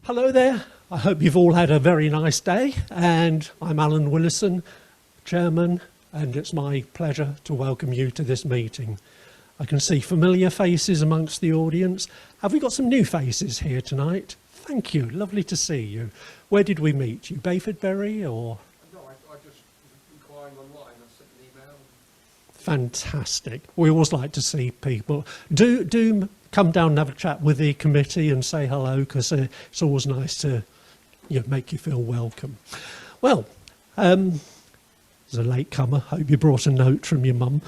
Hello there. I hope you've all had a very nice day, and I'm Alan Willison, Chairman, and it's my pleasure to welcome you to this meeting. I can see familiar faces amongst the audience. Have we got some new faces here tonight? Thank you, lovely to see you. Where did we meet you, Bayfordbury or? No, I just inquiring online, I sent an email. Fantastic. We always like to see people. Do come down and have a chat with the committee and say hello, because it's always nice to make you feel welcome. Well, as a latecomer, hope you brought a note from your mum.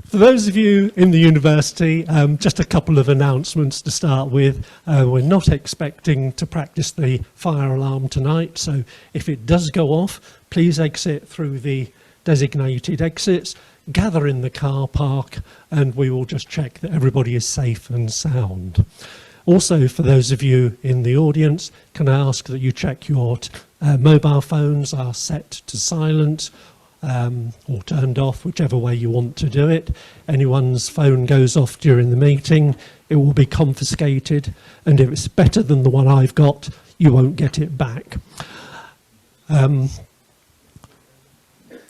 For those of you in the university, just a couple of announcements to start with. We're not expecting to practice the fire alarm tonight, so if it does go off, please exit through the designated exits, gather in the car park, and we will just check that everybody is safe and sound. Also, for those of you in the audience, can I ask that you check your mobile phones are set to silent or turned off, whichever way you want to do it. Anyone's phone goes off during the meeting, it will be confiscated, and if it's better than the one I've got, you won't get it back.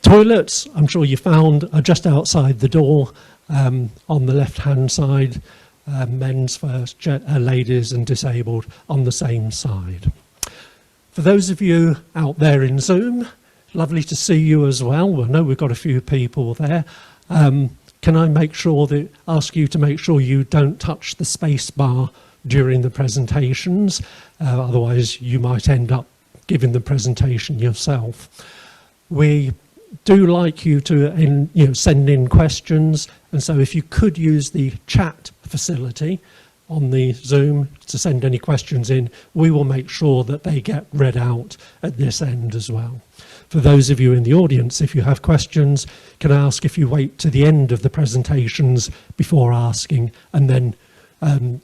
Toilets, I'm sure you found, are just outside the door on the left-hand side, men's first, ladies and disabled on the same side. For those of you out there in Zoom, lovely to see you as well. I know we've got a few people there. Can I ask you to make sure you don't touch the space bar during the presentations, otherwise you might end up giving the presentation yourself. We do like you to send in questions, and so if you could use the chat facility on the Zoom to send any questions in, we will make sure that they get read out at this end as well. For those of you in the audience, if you have questions, can I ask if you wait to the end of the presentations before asking, and then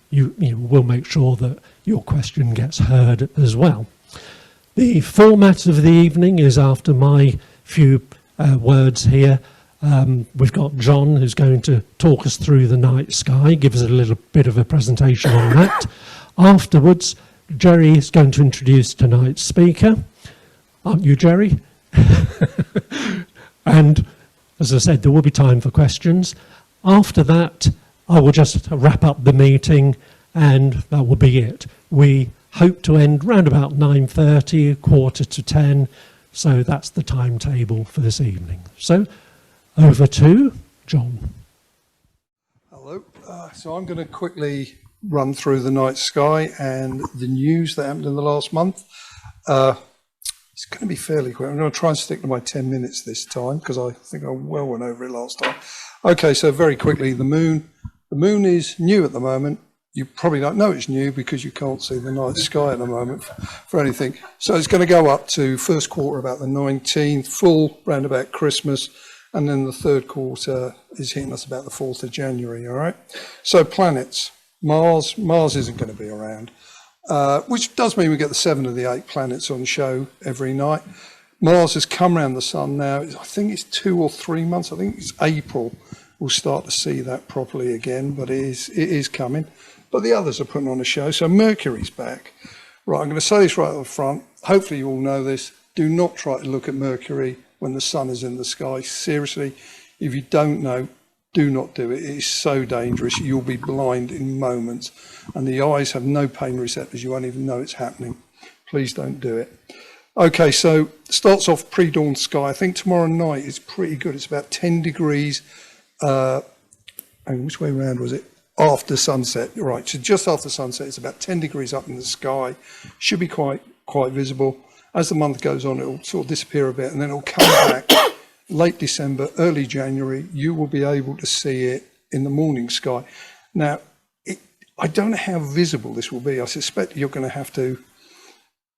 we'll make sure that your question gets heard as well. The format of the evening is after my few words here. We've got John, who's going to talk us through the night sky, give us a little bit of a presentation on that. Afterwards, Jerry is going to introduce tonight's speaker. Aren't you, Jerry? And as I said, there will be time for questions. After that, I will just wrap up the meeting, and that will be it. We hope to end round about 9:30, 9:45, so that's the timetable for this evening. So over to John. Hello. So I'm going to quickly run through the night sky and the news that happened in the last month. It's going to be fairly quick. I'm going to try and stick to my 10 minutes this time, because I think I well went over it last time. Okay, so very quickly, the moon. The moon is new at the moment. You probably don't know it's new because you can't see the night sky at the moment for anything. So it's going to go up to first quarter about the 19th, full round about Christmas, and then the third quarter is hitting us about the 4th of January, all right? So planets. Mars isn't going to be around, which does mean we get the 7 of the 8 planets on show every night. Mars has come around the sun now. I think it's 2 or 3 months. I think it's April. We'll start to see that properly again, but it is coming. But the others are putting on a show. So Mercury's back. Right, I'm going to say this right up front. Hopefully you all know this. Do not try to look at Mercury when the sun is in the sky. Seriously, if you don't know, do not do it. It is so dangerous. You'll be blind in moments. And the eyes have no pain receptors. You won't even know it's happening. Please don't do it. Okay, so starts off pre-dawn sky. I think tomorrow night is pretty good. It's about 10 degrees. And which way around was it? After sunset, right, so just after sunset, it's about 10 degrees up in the sky, should be quite visible. As the month goes on, it'll sort of disappear a bit, and then it'll come back late December, early January. You will be able to see it in the morning sky. Now, I don't know how visible this will be. I suspect you're going to have to,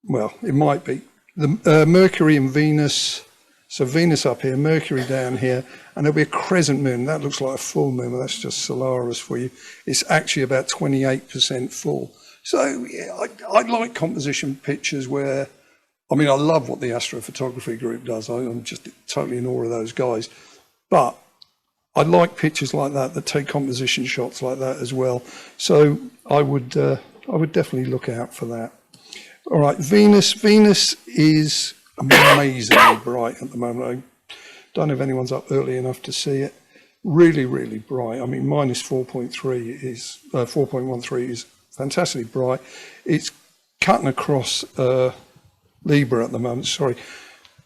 well, it might be. The Mercury and Venus, so Venus up here, Mercury down here, and there'll be a crescent moon. That looks like a full moon, but that's just Solaris for you. It's actually about 28% full. So yeah, I like composition pictures where, I mean, I love what the Astrophotography Group does. I'm just totally in awe of those guys. But I like pictures like that take composition shots like that as well. So I would definitely look out for that. All right, Venus. Venus is amazingly bright at the moment. I don't know if anyone's up early enough to see it. Really, really bright. I mean, minus 4.3 is 4.13 is fantastically bright. It's cutting across Libra at the moment. Sorry.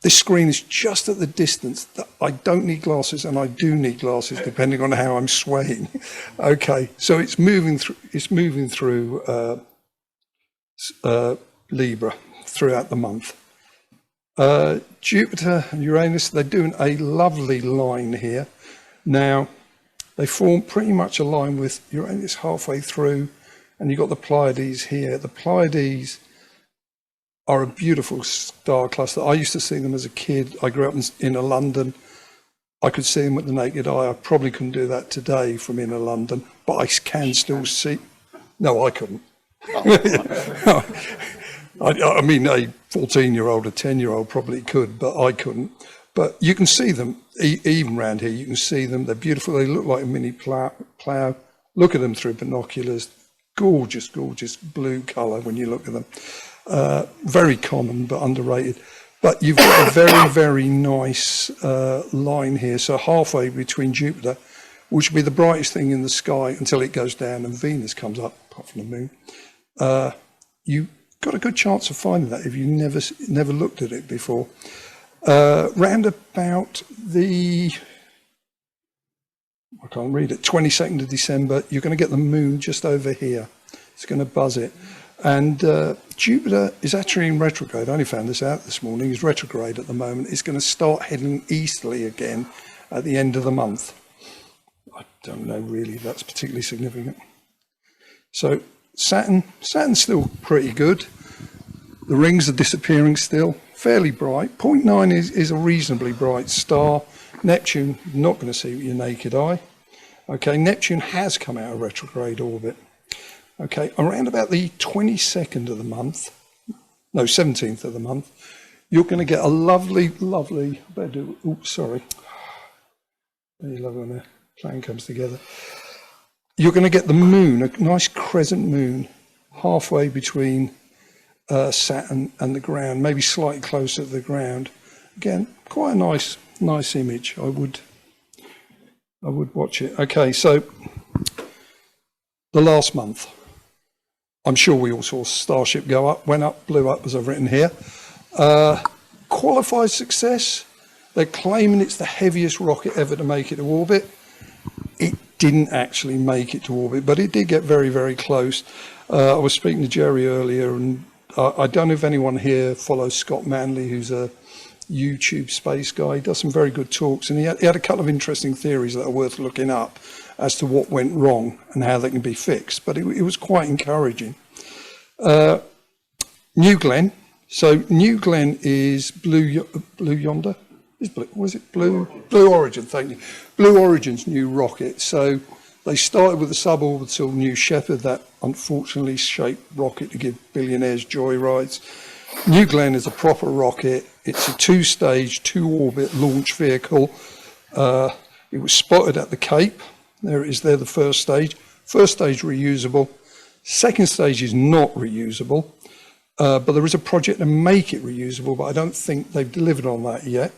This screen is just at the distance that I don't need glasses and I do need glasses depending on how I'm swaying. Okay, so it's moving through. It's moving through Libra throughout the month. Jupiter and Uranus, they're doing a lovely line here. Now, they form pretty much a line with Uranus halfway through, and you've got the Pleiades here. The Pleiades are a beautiful star cluster. I used to see them as a kid. I grew up in London. I could see them with the naked eye. I probably couldn't do that today from inner London, but I can still see. No, I couldn't. I mean, a 14-year-old, a 10-year-old probably could, but I couldn't. But you can see them, even around here, you can see them. They're beautiful. They look like a mini plough. Look at them through binoculars. Gorgeous, gorgeous blue colour when you look at them. Very common, but underrated. But you've got a very, very nice line here. So halfway between Jupiter, which will be the brightest thing in the sky until it goes down and Venus comes up, apart from the moon. You've got a good chance of finding that if you never looked at it before. Round about the, I can't read it, 22nd of December, you're going to get the moon just over here. It's going to buzz it. And Jupiter is actually in retrograde. I only found this out this morning. It's retrograde at the moment. It's going to start heading easterly again at the end of the month. I don't know really if that's particularly significant. So Saturn's still pretty good. The rings are disappearing still, fairly bright. 0.9 is a reasonably bright star. Neptune, not going to see with your naked eye. Okay, Neptune has come out of retrograde orbit. Okay, around about the 22nd of the month, no, 17th of the month, you're going to get a lovely, lovely, oops, sorry. Very lovely when the plan comes together. You're going to get the moon, a nice crescent moon, halfway between Saturn and the ground, maybe slightly closer to the ground. Again, quite a nice image. I would watch it. Okay, so the last month, I'm sure we all saw Starship go up, went up, blew up, as I've written here. Qualified success. They're claiming it's the heaviest rocket ever to make it to orbit. It didn't actually make it to orbit, but it did get very, very close. I was speaking to Jerry earlier, and I don't know if anyone here follows Scott Manley, who's a YouTube space guy. He does some very good talks, and he had a couple of interesting theories that are worth looking up as to what went wrong and how they can be fixed. But it was quite encouraging. New Glenn. So New Glenn is Blue Yonder. Was it Blue Origin? Thank you. Blue Origin's new rocket. So they started with the suborbital New Shepard, that unfortunately shaped rocket to give billionaires joyrides. New Glenn is a proper rocket. It's a 2-stage, 2-orbit launch vehicle. It was spotted at the Cape. There it is there, the first stage. First stage reusable. Second stage is not reusable. But there is a project to make it reusable, but I don't think they've delivered on that yet.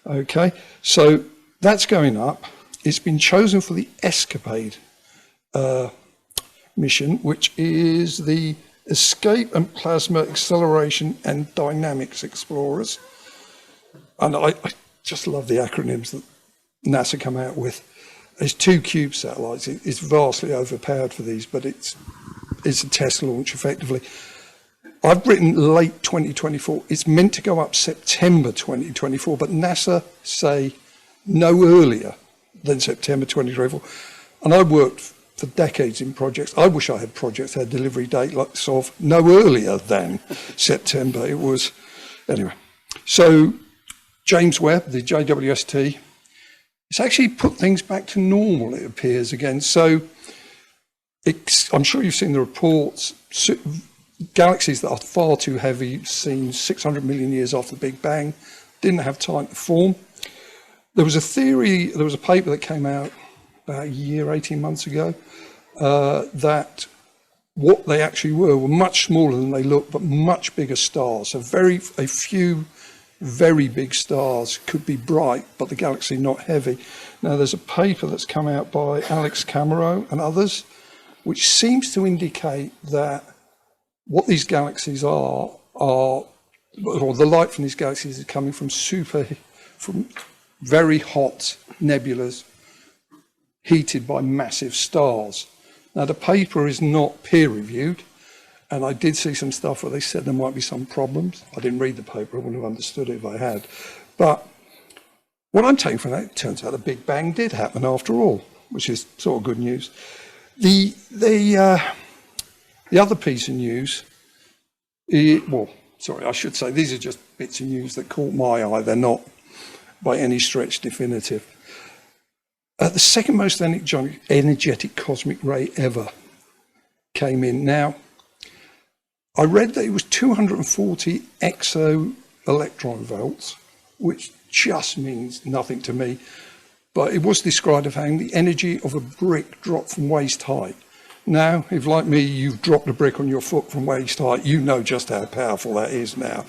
Okay, so that's going up. It's been chosen for the Escapade mission, which is the Escape and Plasma Acceleration and Dynamics Explorers. And I just love the acronyms that NASA come out with. There's 2 Cube satellites. It's vastly overpowered for these, but it's a test launch effectively. I've written late 2024. It's meant to go up September 2024, but NASA say no earlier than September 2024. And I worked for decades in projects. I wish I had projects that had delivery date like of no earlier than September. It was, anyway. So James Webb, the JWST, it's actually put things back to normal, it appears again. So I'm sure you've seen the reports. Galaxies that are far too heavy, seen 600 million years after the Big Bang, didn't have time to form. There was a theory, there was a paper that came out about a year, 18 months ago, that what they actually were much smaller than they looked, but much bigger stars. So a few very big stars could be bright, but the galaxy not heavy. Now there's a paper that's come out by Alex Camero and others, which seems to indicate that what these galaxies are, or the light from these galaxies is coming from very hot nebulas heated by massive stars. Now the paper is not peer reviewed, and I did see some stuff where they said there might be some problems. I didn't read the paper, I wouldn't have understood it if I had. But what I'm taking from that, it turns out the Big Bang did happen after all, which is sort of good news. The other piece of news, I should say these are just bits of news that caught my eye. They're not by any stretch definitive. The second most energetic cosmic ray ever came in. Now, I read that it was 240 exo-electron volts, which just means nothing to me, but it was described as having the energy of a brick dropped from waist height. Now, if like me, you've dropped a brick on your foot from waist height, you know just how powerful that is now.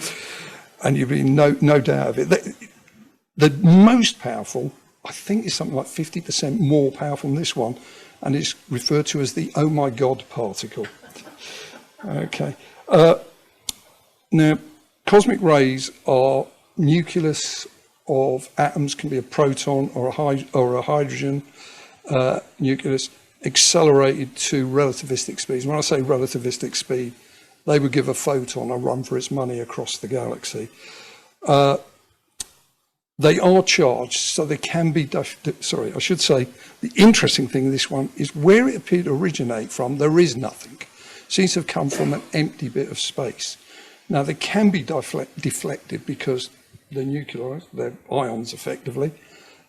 And you've been no doubt of it. The most powerful, I think, is something like 50% more powerful than this one, and it's referred to as the oh my God particle. Okay. Now, cosmic rays are nucleus of atoms, can be a proton or a hydrogen nucleus, accelerated to relativistic speeds. When I say relativistic speed, they would give a photon a run for its money across the galaxy. They are charged, so they can be, I should say, the interesting thing in this one is where it appeared to originate from, there is nothing. It seems to have come from an empty bit of space. Now, they can be deflected because they're nuclearized, they're ions effectively,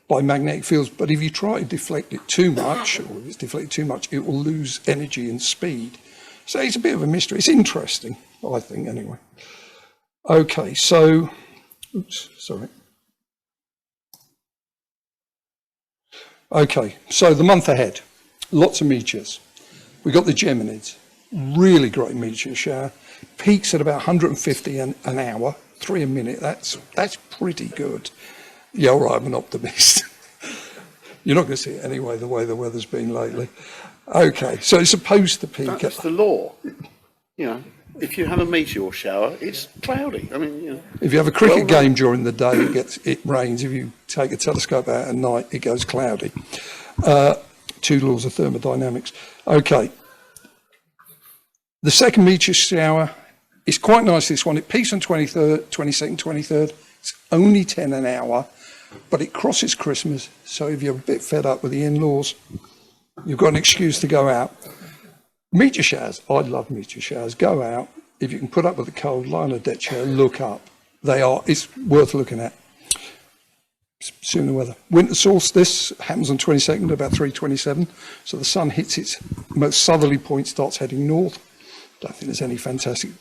by magnetic fields, but if you try to deflect it too much, or if it's deflected too much, it will lose energy and speed. So it's a bit of a mystery. It's interesting, I think, anyway. Okay, so, oops, sorry. Okay, so the month ahead, lots of meteors. We got the Geminids, really great meteor shower. Peaks at about 150 an hour, 3 a minute. That's pretty good. Yeah, all right, I'm an optimist. You're not going to see it anyway, the way the weather's been lately. Okay, so it's supposed to peak. That's the law. You know, if you have a meteor shower, it's cloudy. I mean, you know. If you have a cricket game during the day, it rains. If you take a telescope out at night, it goes cloudy. 2 laws of thermodynamics. Okay. The second meteor shower is quite nice, this one. It peaks on 23rd, 22nd, 23rd. It's only 10 an hour, but it crosses Christmas. So if you're a bit fed up with the in-laws, you've got an excuse to go out. Meteor showers, I love meteor showers. Go out, if you can put up with the cold, lie on a deck chair, look up. It's worth looking at. Soon the weather. Winter solstice happens on 22nd, about 3:27. So the sun hits its most southerly point, starts heading north. Don't think there's any fantastic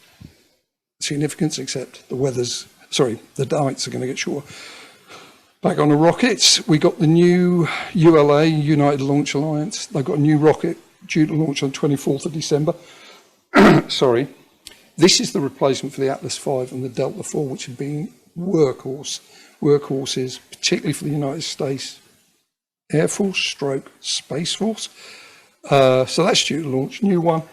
significance except the nights are going to get shorter. Back on the rockets, we got the new ULA, United Launch Alliance. They've got a new rocket due to launch on 24th of December. Sorry. This is the replacement for the Atlas V and the Delta IV, which have been workhorses, particularly for the United States Air Force / Space Force. So that's due to launch. New one.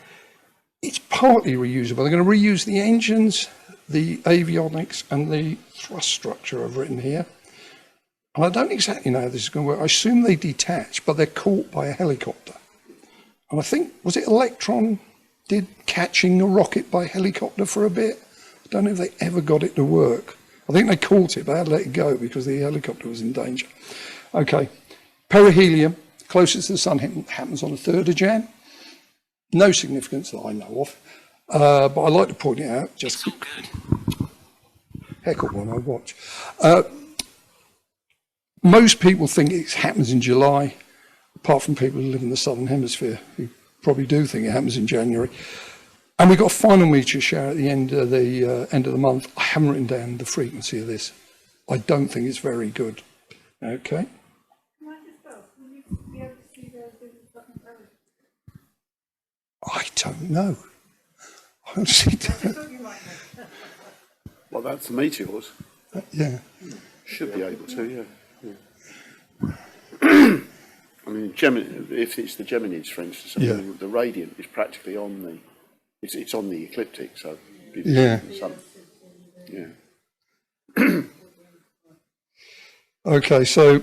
It's partly reusable. They're going to reuse the engines, the avionics, and the thrust structure I've written here. And I don't exactly know how this is going to work. I assume they detach, but they're caught by a helicopter. And I think, was it Electron did catching a rocket by helicopter for a bit? I don't know if they ever got it to work. I think they caught it, but they had to let it go because the helicopter was in danger. Okay, perihelion, closest to the sun, happens on the 3rd of Jan. No significance that I know of, but I like to point it out. Just it's all good. Heck of one I watch. Most people think it happens in July, apart from people who live in the southern hemisphere, who probably do think it happens in January. And we've got a final meteor shower at the end of the month. I haven't written down the frequency of this. I don't think it's very good. Okay. Can I just ask, will you be able to see those in Sutton Road? I don't know. I honestly don't. I thought you might know. Well, that's the meteors. Yeah. Should be able to, yeah. I mean, if it's the Geminids, for instance, I mean, the radiant is practically on the, it's on the ecliptic, so Yeah. Yeah. Okay, so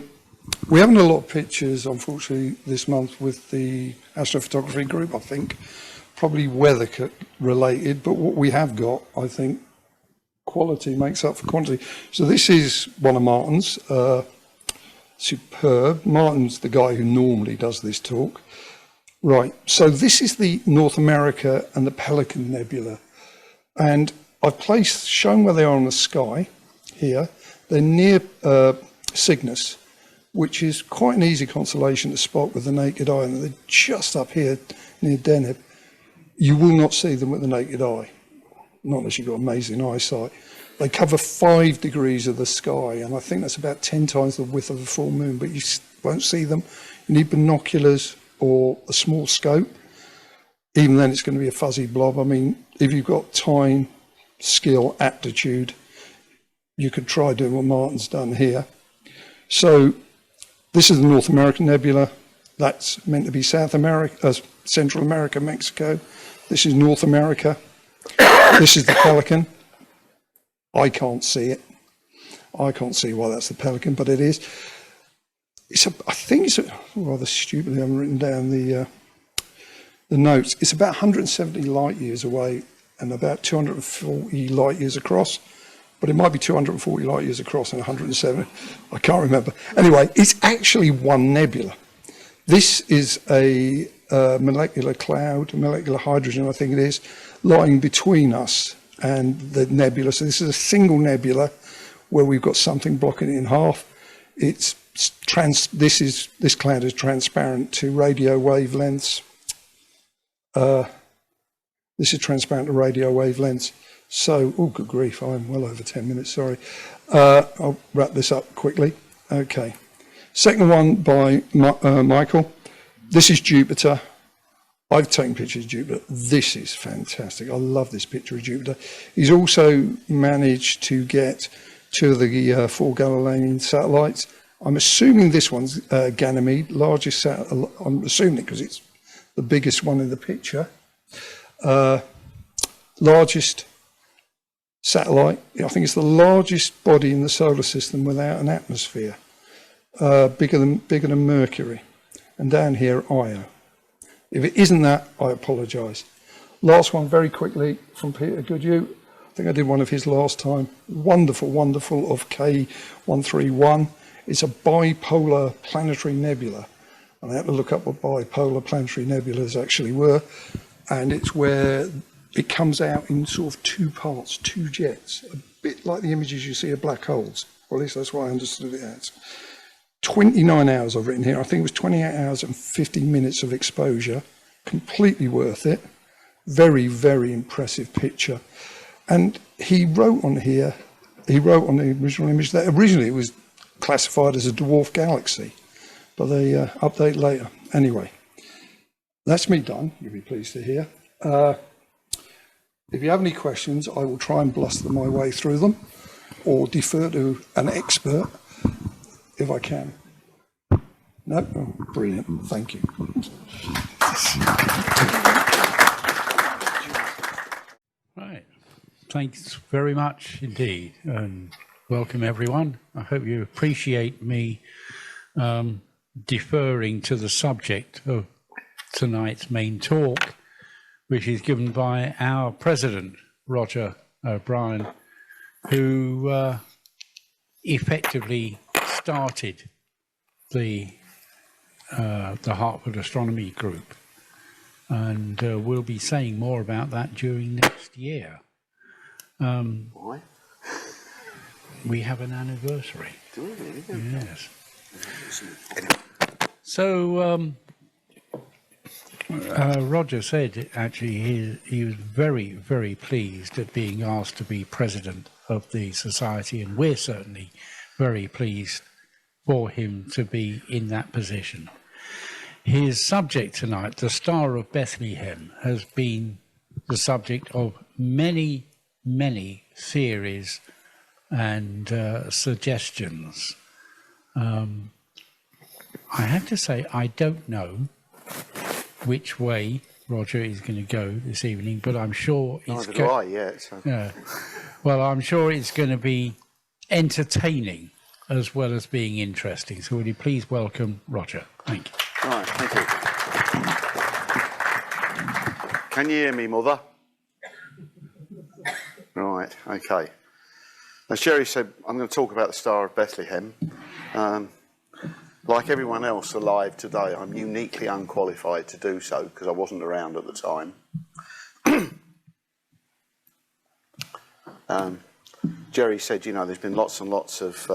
we haven't a lot of pictures, unfortunately, this month with the Astrophotography Group, I think. Probably weather related, but what we have got, I think, quality makes up for quantity. So this is one of Martin's, superb. Martin's the guy who normally does this talk. Right, so this is the North America and the Pelican Nebula. And I've shown where they are on the sky here. They're near Cygnus, which is quite an easy constellation to spot with the naked eye, and they're just up here near Deneb. You will not see them with the naked eye, not unless you've got amazing eyesight. They cover 5 degrees of the sky, and I think that's about 10 times the width of a full moon, but you won't see them. You need binoculars or a small scope. Even then, it's going to be a fuzzy blob. I mean, if you've got time, skill, aptitude, you could try doing what Martin's done here. So this is the North American Nebula. That's meant to be South America, Central America, Mexico. This is North America. This is the Pelican. I can't see it. I can't see why that's the Pelican, but it is. I think it's rather stupidly I haven't written down the notes. It's about 170 light years away and about 240 light years across. But it might be 240 light years across and 170. I can't remember. Anyway, it's actually one nebula. This is a molecular cloud, molecular hydrogen, I think it is, lying between us and the nebula. So this is a single nebula where we've got something blocking it in half. This cloud is transparent to radio wavelengths. This is transparent to radio wavelengths. So, oh, good grief, I'm well over 10 minutes, sorry. I'll wrap this up quickly. Okay. Second one by Michael. This is Jupiter. I've taken pictures of Jupiter. This is fantastic. I love this picture of Jupiter. He's also managed to get 2 of the 4 Galilean satellites. I'm assuming this one's Ganymede, largest satellite. I'm assuming it because it's the biggest one in the picture. Largest satellite. I think it's the largest body in the solar system without an atmosphere. Bigger than Mercury. And down here, Io. If it isn't that, I apologise. Last one, very quickly, from Peter Goodhue. I think I did one of his last time. Wonderful, wonderful, of K131. It's a bipolar planetary nebula. And I had to look up what bipolar planetary nebulas actually were. And it's where it comes out in sort of 2 parts, 2 jets, a bit like the images you see of black holes. Or at least that's what I understood it as. 29 hours I've written here. I think it was 28 hours and 50 minutes of exposure. Completely worth it. Very, very impressive picture. And he wrote on here, he wrote on the original image that originally it was classified as a dwarf galaxy, but they update later. Anyway, that's me done, you'll be pleased to hear. If you have any questions, I will try and bluster my way through them or defer to an expert if I can. No? Oh, brilliant. Thank you. Right. Thanks very much indeed, and welcome everyone. I hope you appreciate me deferring to the subject of tonight's main talk, which is given by our president, Roger O'Brien, who effectively started the Hertford Astronomy Group, and we'll be saying more about that during next year. Why? We have an anniversary. Do we really? Yes. So Roger said actually he was very, very pleased at being asked to be president of the society, and we're certainly very pleased for him to be in that position. His subject tonight, the Star of Bethlehem, has been the subject of many, many theories and suggestions. I have to say, I don't know which way Roger is going to go this evening, but I'm sure it's Neither do I yet. So. well, I'm sure it's going to be entertaining as well as being interesting. So would you please welcome Roger? Thank you. Right, thank you. Can you hear me, Mother? Right, okay. As Jerry said, I'm going to talk about the Star of Bethlehem. Like everyone else alive today, I'm uniquely unqualified to do so because I wasn't around at the time. Jerry said, you know, there's been lots and lots of...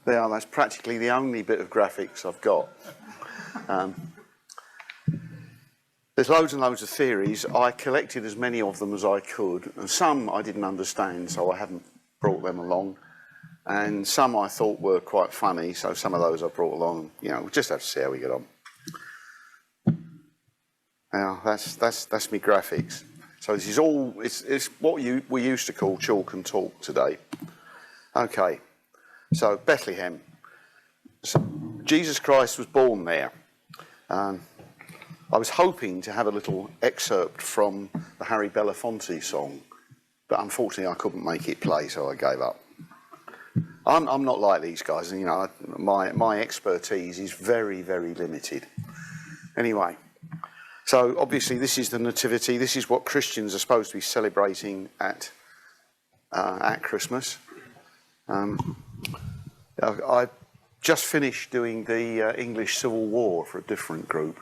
that's practically the only bit of graphics I've got. There's loads and loads of theories. I collected as many of them as I could, and some I didn't understand, so I haven't brought them along. And some I thought were quite funny, so some of those I brought along. You know, we'll just have to see how we get on. Now, that's me graphics. So this is all, it's what we used to call chalk and talk today. Okay, so Bethlehem. So Jesus Christ was born there. I was hoping to have a little excerpt from the Harry Belafonte song, but unfortunately I couldn't make it play, so I gave up. I'm not like these guys, and you know, my expertise is very, very limited. Anyway, so obviously this is the Nativity. This is what Christians are supposed to be celebrating at Christmas. I just finished doing the English Civil War for a different group.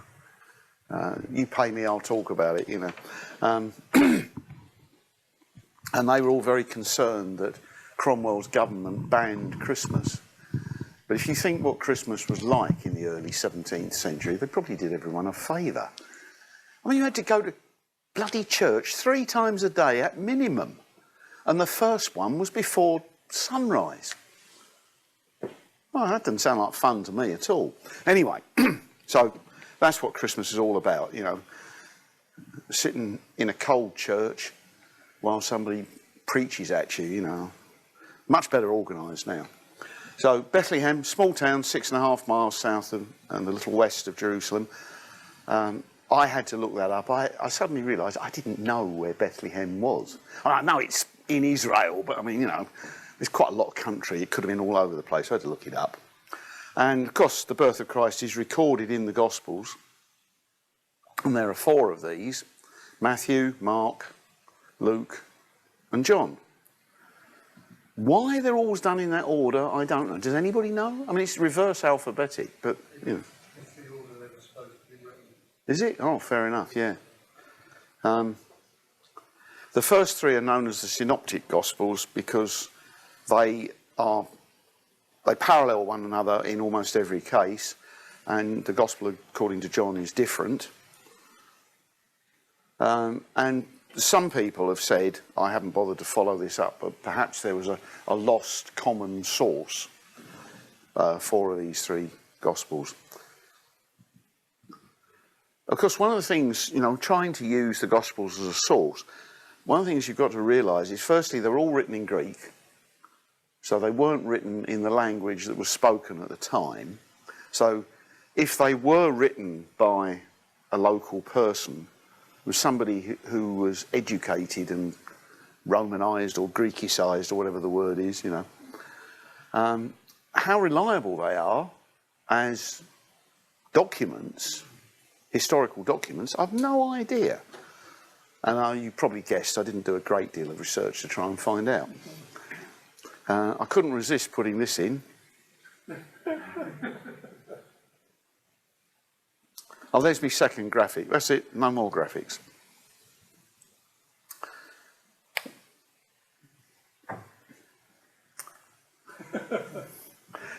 You pay me, I'll talk about it, you know. And they were all very concerned that Cromwell's government banned Christmas. But if you think what Christmas was like in the early 17th century, they probably did everyone a favour. I mean, you had to go to bloody church 3 times a day at minimum. And the first one was before sunrise. Well, that doesn't sound like fun to me at all. Anyway, so that's what Christmas is all about, you know. Sitting in a cold church while somebody preaches at you, you know. Much better organised now. So Bethlehem, small town, 6.5 miles south of and a little west of Jerusalem. I had to look that up. I suddenly realised I didn't know where Bethlehem was. I know it's in Israel, but I mean, you know, there's quite a lot of country. It could have been all over the place. I had to look it up. And of course, the birth of Christ is recorded in the Gospels. And there are 4 of these: Matthew, Mark, Luke, and John. Why they're always done in that order, I don't know. Does anybody know? I mean, it's reverse alphabetic, but, you know. It's the order they were supposed to be written. Is it? Oh, fair enough, yeah. The first 3 are known as the Synoptic Gospels because they parallel one another in almost every case, and the Gospel according to John is different. And some people have said, I haven't bothered to follow this up, but perhaps there was a lost common source for these 3 Gospels. Of course, one of the things, you know, trying to use the Gospels as a source, one of the things you've got to realise is, firstly, they're all written in Greek, so they weren't written in the language that was spoken at the time. So if they were written by a local person, was somebody who was educated and Romanised or Greekicised or whatever the word is, you know. How reliable they are as documents, historical documents, I've no idea. And you probably guessed I didn't do a great deal of research to try and find out. I couldn't resist putting this in. Oh, there's my second graphic. That's it, no more graphics.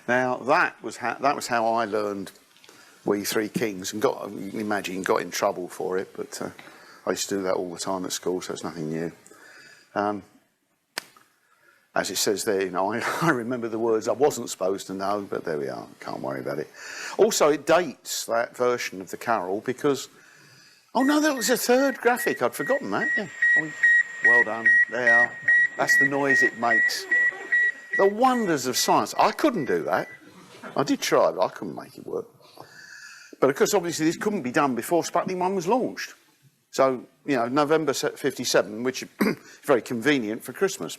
Now, that was how I learned We Three Kings, and you can imagine, got in trouble for it, but I used to do that all the time at school, so it's nothing new. as it says there, you know, I remember the words I wasn't supposed to know, but there we are, can't worry about it. Also, it dates that version of the carol because, oh no, there was a third graphic, I'd forgotten that, yeah. Oh, well done, there, that's the noise it makes. The wonders of science. I couldn't do that. I did try, but I couldn't make it work. But of course, obviously, this couldn't be done before Sputnik 1 was launched. So, you know, November 57, which is very convenient for Christmas.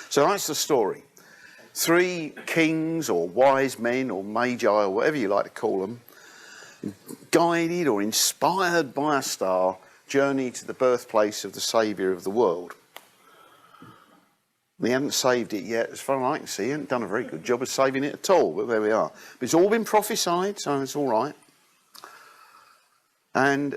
So that's the story. 3 kings or wise men or magi or whatever you like to call them, guided or inspired by a star, journey to the birthplace of the Saviour of the world. They haven't saved it yet, as far as I can see. They haven't done a very good job of saving it at all, but there we are. But it's all been prophesied, so it's all right. And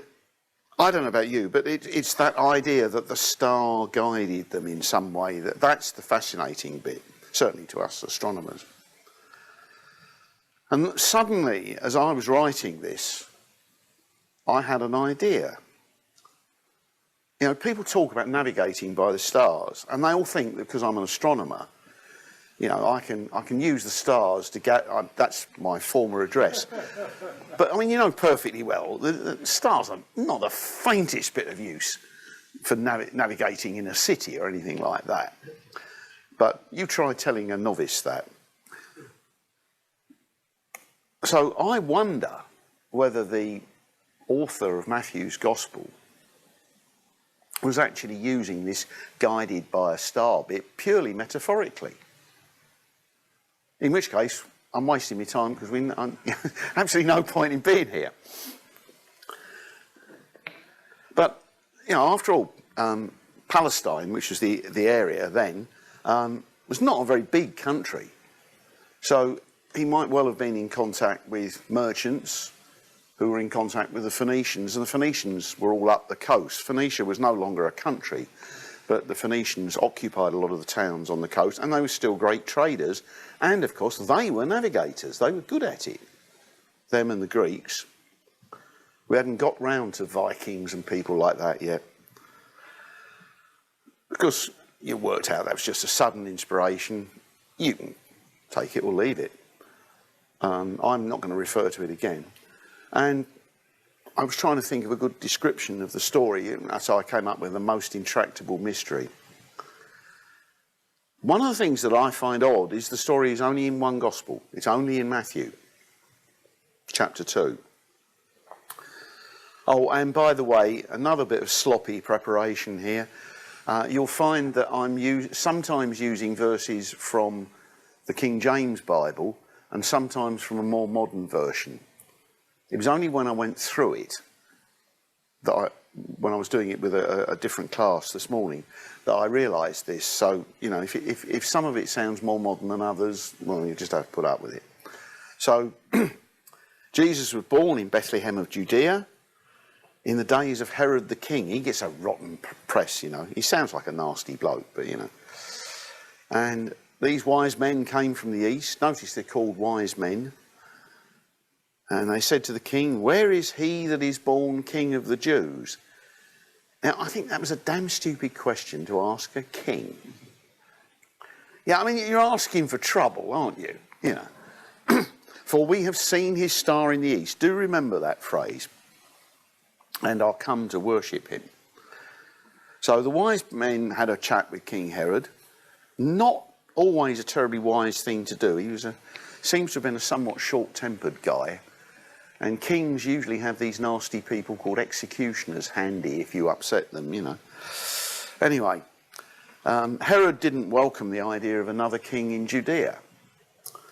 I don't know about you, but it's that idea that the star guided them in some way. That's the fascinating bit, certainly to us astronomers. And suddenly, as I was writing this, I had an idea. You know, people talk about navigating by the stars, and they all think that because I'm an astronomer, you know, I can use the stars to get. That's my former address. But I mean, you know perfectly well, the stars are not the faintest bit of use for navigating in a city or anything like that. But you try telling a novice that. So I wonder whether the author of Matthew's Gospel was actually using this guided by a star bit purely metaphorically. In which case, I'm wasting my time because absolutely no point in being here. But, you know, after all, Palestine, which was the area then, was not a very big country. So he might well have been in contact with merchants who were in contact with the Phoenicians, and the Phoenicians were all up the coast. Phoenicia was no longer a country, but the Phoenicians occupied a lot of the towns on the coast, and they were still great traders, and of course they were navigators. They were good at it, them and the Greeks. We hadn't got round to Vikings and people like that yet. Because you worked out that was just a sudden inspiration. You can take it or leave it. I'm not going to refer to it again. And I was trying to think of a good description of the story, so I came up with the most intractable mystery. One of the things that I find odd is the story is only in one gospel. It's only in Matthew, chapter 2. Oh, and by the way, another bit of sloppy preparation here. You'll find that I'm sometimes using verses from the King James Bible and sometimes from a more modern version. It was only when I went through it, when I was doing it with a different class this morning, that I realised this. So, you know, if some of it sounds more modern than others, well, you just have to put up with it. So, Jesus was born in Bethlehem of Judea in the days of Herod the king. He gets a rotten press, you know. He sounds like a nasty bloke, but, you know. And these wise men came from the east. Notice they're called wise men. And they said to the king, "Where is he that is born king of the Jews?" Now, I think that was a damn stupid question to ask a king. Yeah, I mean, you're asking for trouble, aren't you? You know. For we have seen his star in the east. Do remember that phrase. And are come to worship him. So the wise men had a chat with King Herod. Not always a terribly wise thing to do. He seems to have been a somewhat short-tempered guy. And kings usually have these nasty people called executioners handy if you upset them, you know. Anyway, Herod didn't welcome the idea of another king in Judea.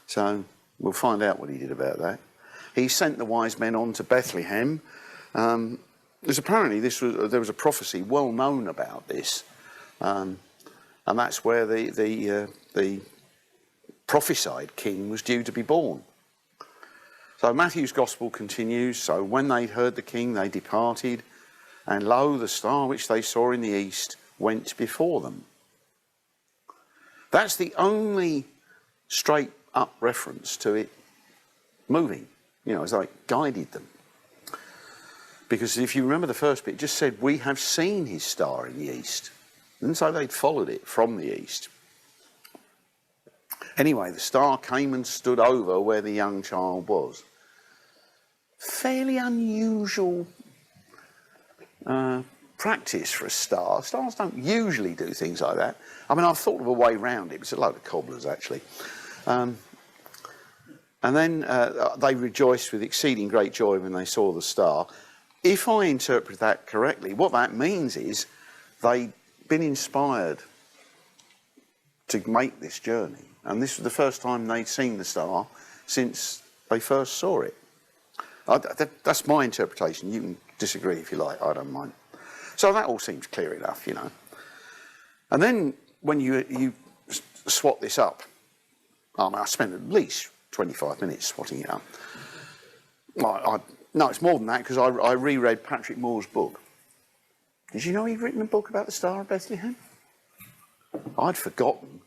So we'll find out what he did about that. He sent the wise men on to Bethlehem. Because apparently there was a prophecy well known about this. And that's where the prophesied king was due to be born. So Matthew's Gospel continues. So when they heard the king, they departed, and lo, the star which they saw in the east went before them. That's the only straight up reference to it moving. You know, it's like guided them. Because if you remember the first bit, it just said, "We have seen his star in the east." And so they'd followed it from the east. Anyway, the star came and stood over where the young child was. Fairly unusual practice for a star. Stars don't usually do things like that. I mean, I've thought of a way round it. It's a load of cobblers, actually. And then they rejoiced with exceeding great joy when they saw the star. If I interpret that correctly, what that means is they'd been inspired to make this journey. And this was the first time they'd seen the star since they first saw it. That's my interpretation. You can disagree if you like, I don't mind. So that all seems clear enough, you know. And then when you swat this up, I mean, I spent at least 25 minutes swatting it up. No, it's more than that, because I reread Patrick Moore's book. Did you know he'd written a book about the Star of Bethlehem? I'd forgotten.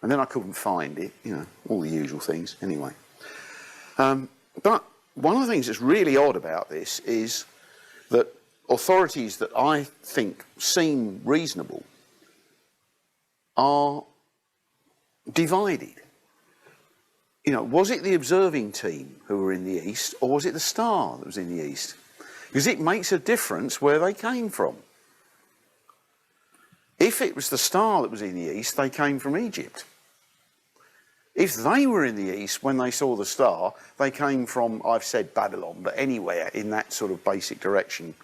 And then I couldn't find it, you know, all the usual things, anyway. But one of the things that's really odd about this is that authorities that I think seem reasonable are divided. You know, was it the observing team who were in the east, or was it the star that was in the east? Because it makes a difference where they came from. If it was the star that was in the east, they came from Egypt. If they were in the east when they saw the star, they came from, I've said Babylon, but anywhere in that sort of basic direction.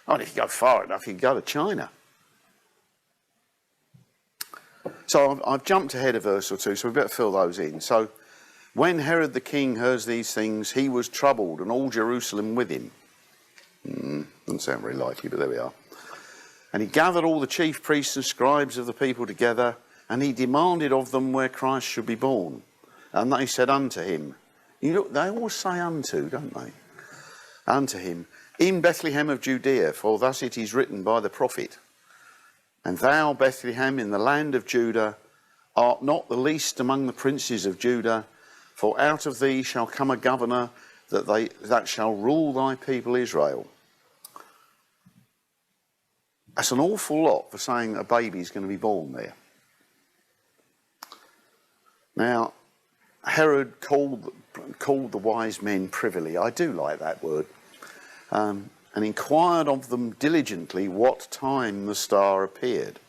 Oh, and if you go far enough, you can go to China. So I've jumped ahead a verse or two, so we better fill those in. So, when Herod the king heard these things, he was troubled, and all Jerusalem with him. Doesn't sound very likely, but there we are. And he gathered all the chief priests and scribes of the people together, and he demanded of them where Christ should be born. And they said unto him, you know, they always say unto, don't they? Unto him, in Bethlehem of Judea, for thus it is written by the prophet. And thou, Bethlehem, in the land of Judah, art not the least among the princes of Judah, for out of thee shall come a governor that shall rule thy people Israel. That's an awful lot for saying a baby's going to be born there. Now, Herod called the wise men privily. I do like that word. And inquired of them diligently what time the star appeared.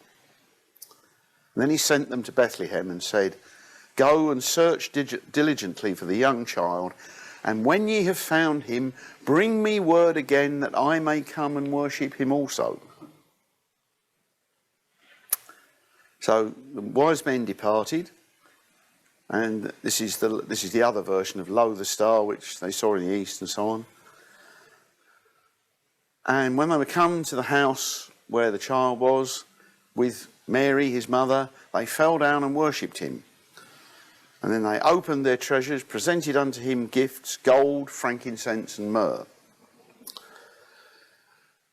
And then he sent them to Bethlehem and said, go and search diligently for the young child, and when ye have found him, bring me word again that I may come and worship him also. So the wise men departed, and this is the other version of lo, the star which they saw in the east, and so on. And when they were come to the house where the child was, with Mary his mother, they fell down and worshipped him. And then they opened their treasures, presented unto him gifts, gold, frankincense, and myrrh.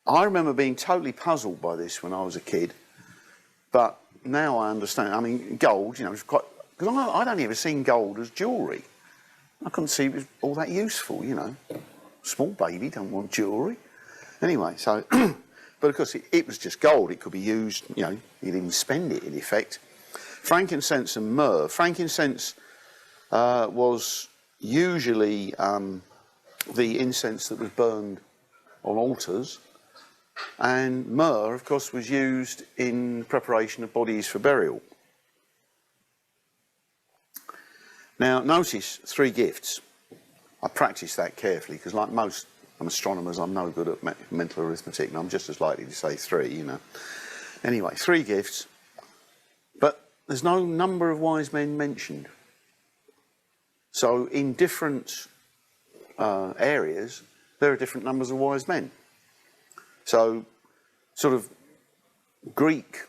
I remember being totally puzzled by this when I was a kid, but now I understand. I mean, gold, you know, it's quite, because I'd only ever seen gold as jewellery. I couldn't see it was all that useful, you know. Small baby don't want jewellery. Anyway, so, but of course it was just gold. It could be used, you know, you'd even spend it in effect. Frankincense and myrrh. Frankincense was usually the incense that was burned on altars, and myrrh, of course, was used in preparation of bodies for burial. Now, notice 3 gifts. I practiced that carefully because, like most astronomers, I'm no good at mental arithmetic, and I'm just as likely to say 3, you know. Anyway, 3 gifts, but there's no number of wise men mentioned. So in different areas, there are different numbers of wise men. So sort of Greek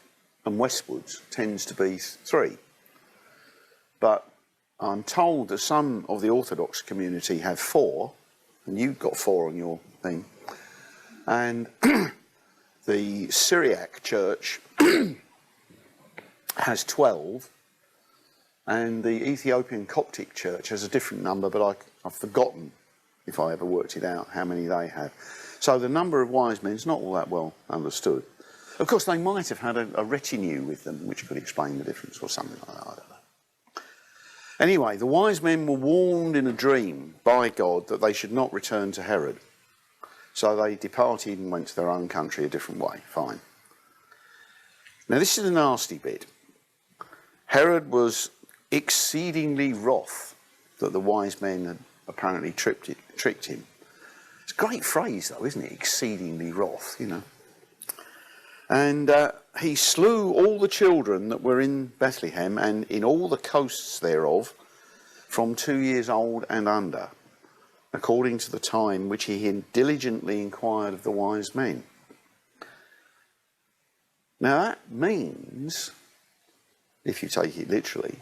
and westwards tends to be 3. But I'm told that some of the Orthodox community have 4, and you've got 4 on your thing. And the Syriac church has 12, and the Ethiopian Coptic church has a different number, but I've forgotten, if I ever worked it out, how many they have. So the number of wise men is not all that well understood. Of course, they might have had a retinue with them, which could explain the difference or something like that, I don't know. Anyway, the wise men were warned in a dream by God that they should not return to Herod. So they departed and went to their own country a different way. Fine. Now, this is the nasty bit. Herod was exceedingly wroth that the wise men had apparently tricked him. It's a great phrase, though, isn't it? Exceedingly wroth, you know. And he slew all the children that were in Bethlehem and in all the coasts thereof, from 2 years old and under, according to the time which he had diligently inquired of the wise men. Now that means, if you take it literally,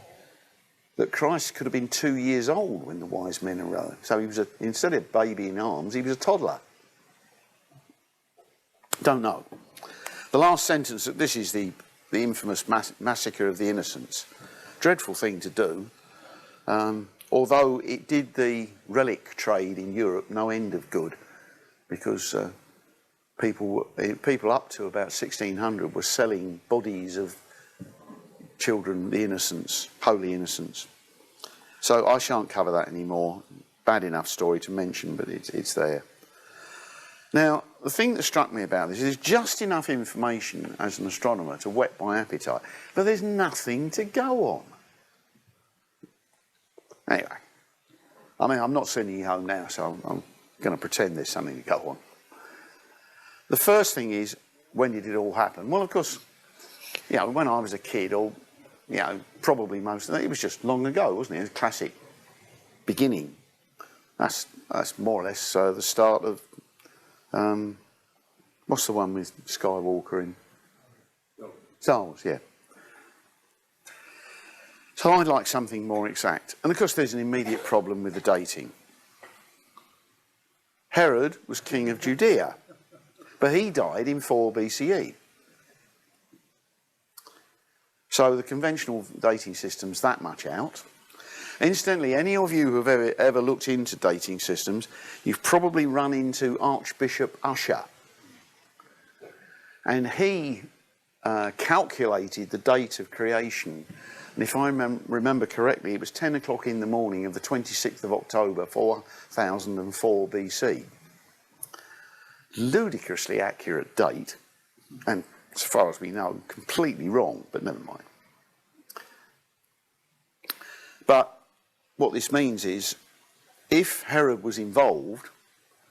that Christ could have been 2 years old when the wise men arrived. So he was, instead of baby in arms, he was a toddler. Don't know. The last sentence, this is the infamous massacre of the innocents. Dreadful thing to do, although it did the relic trade in Europe no end of good, because people up to about 1600 were selling bodies of children, the innocents, holy innocents. So I shan't cover that anymore. Bad enough story to mention, but it's there. Now, the thing that struck me about this is just enough information as an astronomer to whet my appetite, but there's nothing to go on. Anyway, I mean, I'm not sending you home now, so I'm going to pretend there's something to go on. The first thing is, when did it all happen? Well, of course, you know, when I was a kid, or, you know, probably most of it was just long ago, wasn't it? It was a classic beginning. That's more or less the start of, what's the one with Skywalker in? Star Wars, yeah. So I'd like something more exact. And of course there's an immediate problem with the dating. Herod was king of Judea, but he died in 4 BCE. So the conventional dating system's that much out. Incidentally, any of you who have ever looked into dating systems, you've probably run into Archbishop Usher. And he calculated the date of creation. And if I remember correctly, it was 10 o'clock in the morning of the 26th of October, 4004 BC. Ludicrously accurate date, and as far as we know, completely wrong, but never mind. But what this means is, if Herod was involved,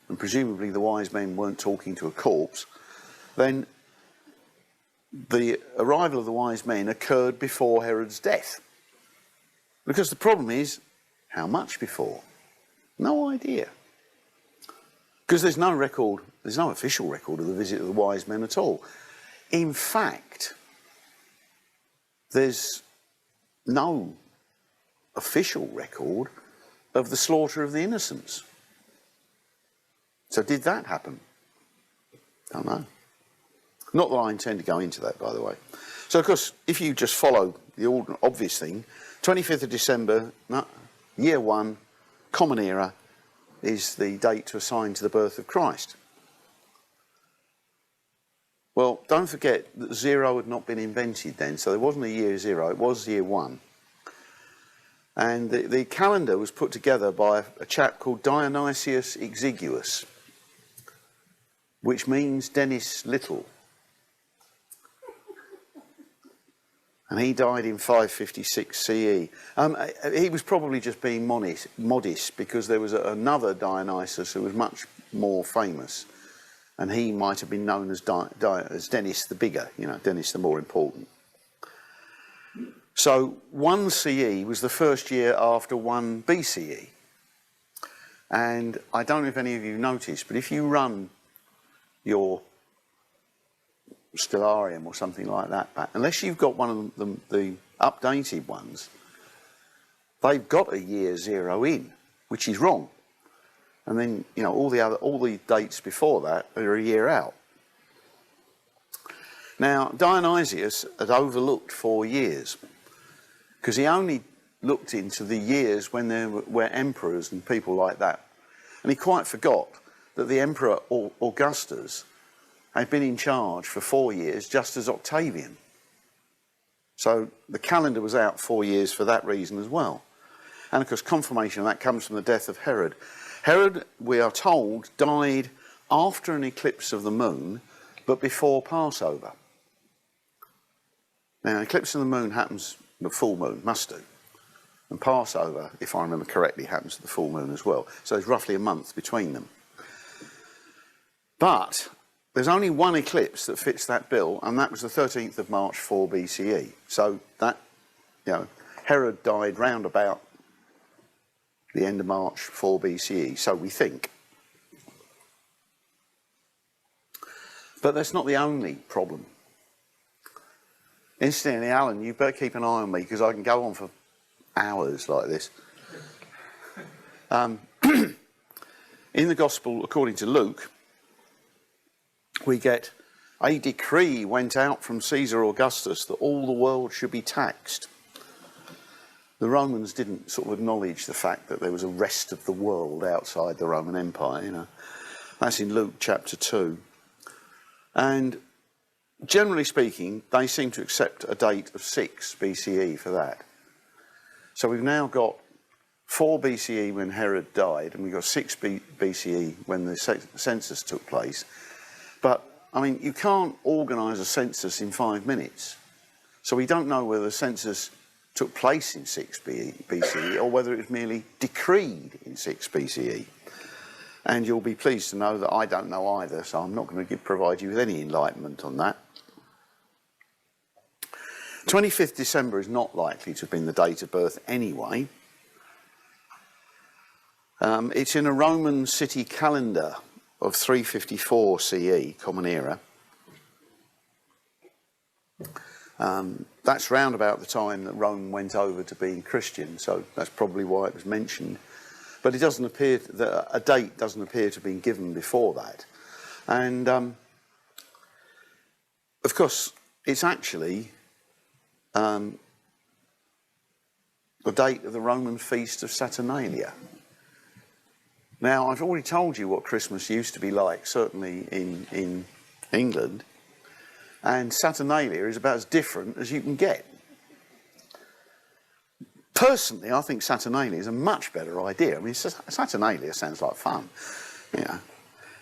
and presumably the wise men weren't talking to a corpse, then the arrival of the wise men occurred before Herod's death. Because the problem is, how much before? No idea. Because there's no record, there's no official record of the visit of the wise men at all. In fact, there's no official record of the slaughter of the innocents. So did that happen? Don't know. Not that I intend to go into that, by the way. So, of course, if you just follow the obvious thing, 25th of December, year 1, Common Era, is the date to assign to the birth of Christ. Well, don't forget that 0 had not been invented then, so there wasn't a year 0, it was year 1. And the calendar was put together by a chap called Dionysius Exiguus, which means Dennis Little. And he died in 556 CE. He was probably just being modest because there was another Dionysus who was much more famous. And he might have been known as Dennis the Bigger, you know, Dennis the more important. So 1 CE was the first year after 1 BCE. And I don't know if any of you noticed, but if you run your Stellarium or something like that back, unless you've got one of the updated ones, they've got a year 0 in, which is wrong. And then, you know, all the dates before that are a year out. Now, Dionysius had overlooked 4 years, because he only looked into the years when there were emperors and people like that. And he quite forgot that the Emperor Augustus had been in charge for 4 years, just as Octavian. So the calendar was out 4 years for that reason as well. And of course, confirmation of that comes from the death of Herod. Herod, we are told, died after an eclipse of the moon, but before Passover. Now, an eclipse of the moon happens the full moon, must do. And Passover, if I remember correctly, happens at the full moon as well. So there's roughly a month between them. But there's only one eclipse that fits that bill, and that was the 13th of March 4 BCE. So that, Herod died round about the end of March 4 BCE, so we think. But that's not the only problem. Incidentally, Alan, you better keep an eye on me, because I can go on for hours like this. In the Gospel, according to Luke, we get a decree went out from Caesar Augustus that all the world should be taxed. The Romans didn't sort of acknowledge the fact that there was a rest of the world outside the Roman Empire, That's in Luke chapter 2. And generally speaking, they seem to accept a date of 6 BCE for that. So we've now got 4 BCE when Herod died, and we've got 6 BCE when the census took place. But, I mean, you can't organise a census in 5 minutes. So we don't know whether the census took place in 6 BCE or whether it was merely decreed in 6 BCE. And you'll be pleased to know that I don't know either, so I'm not going to provide you with any enlightenment on that. 25th December is not likely to have been the date of birth anyway. It's in a Roman city calendar of 354 CE, Common Era. That's round about the time that Rome went over to being Christian, so that's probably why it was mentioned. But it doesn't appear that a date doesn't appear to have been given before that. And of course, it's actually the date of the Roman feast of Saturnalia. Now, I've already told you what Christmas used to be like, certainly in England. And Saturnalia is about as different as you can get. Personally, I think Saturnalia is a much better idea. I mean, Saturnalia sounds like fun.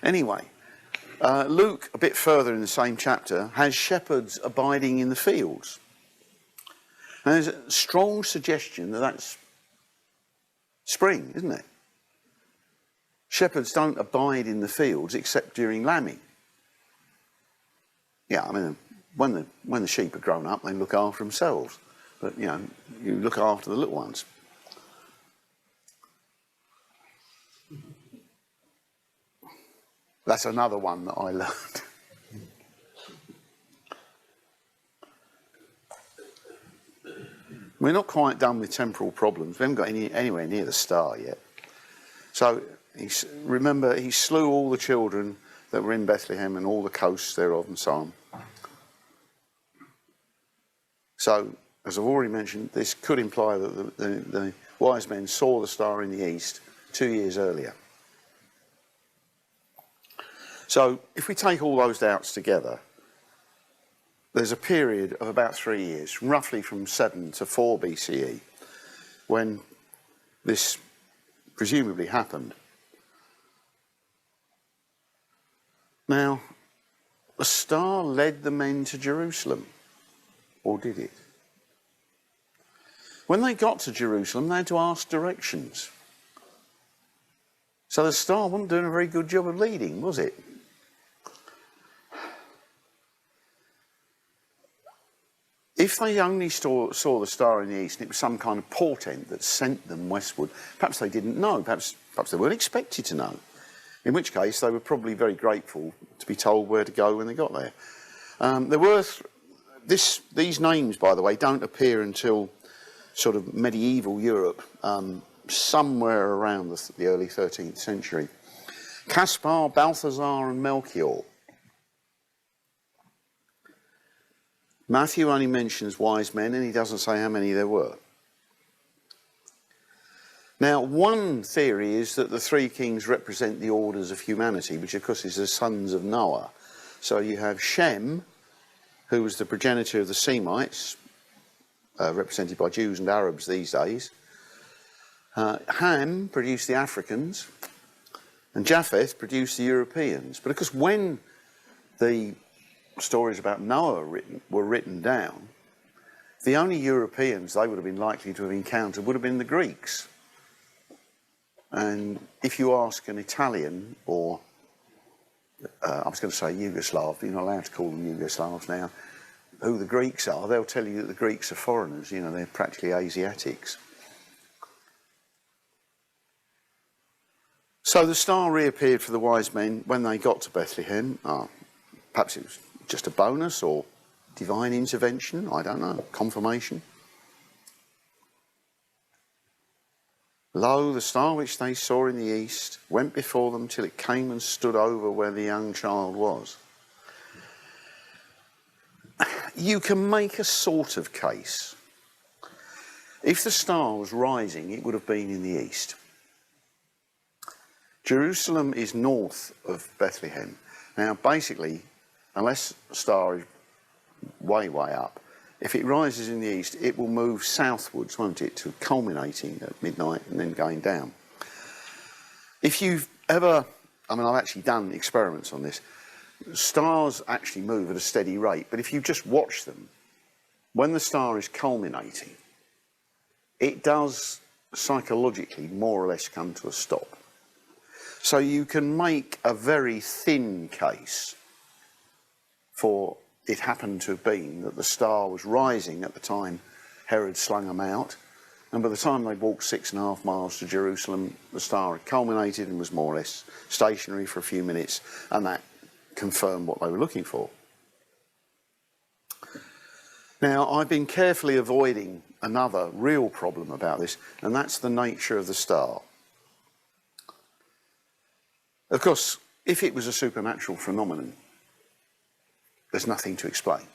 Anyway, Luke, a bit further in the same chapter, has shepherds abiding in the fields. And there's a strong suggestion that that's spring, isn't it? Shepherds don't abide in the fields except during lambing. Yeah, I mean, when the sheep are grown up, they look after themselves. But, you look after the little ones. That's another one that I learned. We're not quite done with temporal problems. We haven't got anywhere near the star yet. So, remember, he slew all the children that were in Bethlehem and all the coasts thereof and so on. So, as I've already mentioned, this could imply that the wise men saw the star in the east 2 years earlier. So, if we take all those doubts together, there's a period of about 3 years, roughly from 7 to 4 BCE, when this presumably happened. Now, the star led the men to Jerusalem, or did it? When they got to Jerusalem, they had to ask directions. So the star wasn't doing a very good job of leading, was it? If they only saw the star in the east and it was some kind of portent that sent them westward, perhaps they didn't know, perhaps they weren't expected to know. In which case, they were probably very grateful to be told where to go when they got there. These names, by the way, don't appear until sort of medieval Europe, somewhere around the early 13th century. Caspar, Balthazar and Melchior. Matthew only mentions wise men and he doesn't say how many there were. Now, one theory is that the three kings represent the orders of humanity, which of course is the sons of Noah. So you have Shem, who was the progenitor of the Semites, represented by Jews and Arabs these days. Ham produced the Africans, and Japheth produced the Europeans. But of course, when the stories about Noah were written down, the only Europeans they would have been likely to have encountered would have been the Greeks. And if you ask an Italian, or I was going to say Yugoslav, but you're not allowed to call them Yugoslavs now, who the Greeks are, they'll tell you that the Greeks are foreigners, you know, they're practically Asiatics. So the star reappeared for the wise men when they got to Bethlehem. Perhaps it was just a bonus or divine intervention, I don't know, confirmation. Lo, the star which they saw in the east went before them till it came and stood over where the young child was. You can make a sort of case. If the star was rising, it would have been in the east. Jerusalem is north of Bethlehem. Now, basically, unless the star is way, way up, if it rises in the east, it will move southwards, won't it, to culminating at midnight and then going down. If you've ever, I mean, I've actually done experiments on this. Stars actually move at a steady rate, but if you just watch them, when the star is culminating, it does psychologically more or less come to a stop. So you can make a very thin case for it happened to have been that the star was rising at the time Herod slung them out, and by the time they walked 6.5 miles to Jerusalem, the star had culminated and was more or less stationary for a few minutes, and that confirmed what they were looking for. Now, I've been carefully avoiding another real problem about this, and that's the nature of the star. Of course, if it was a supernatural phenomenon, there's nothing to explain.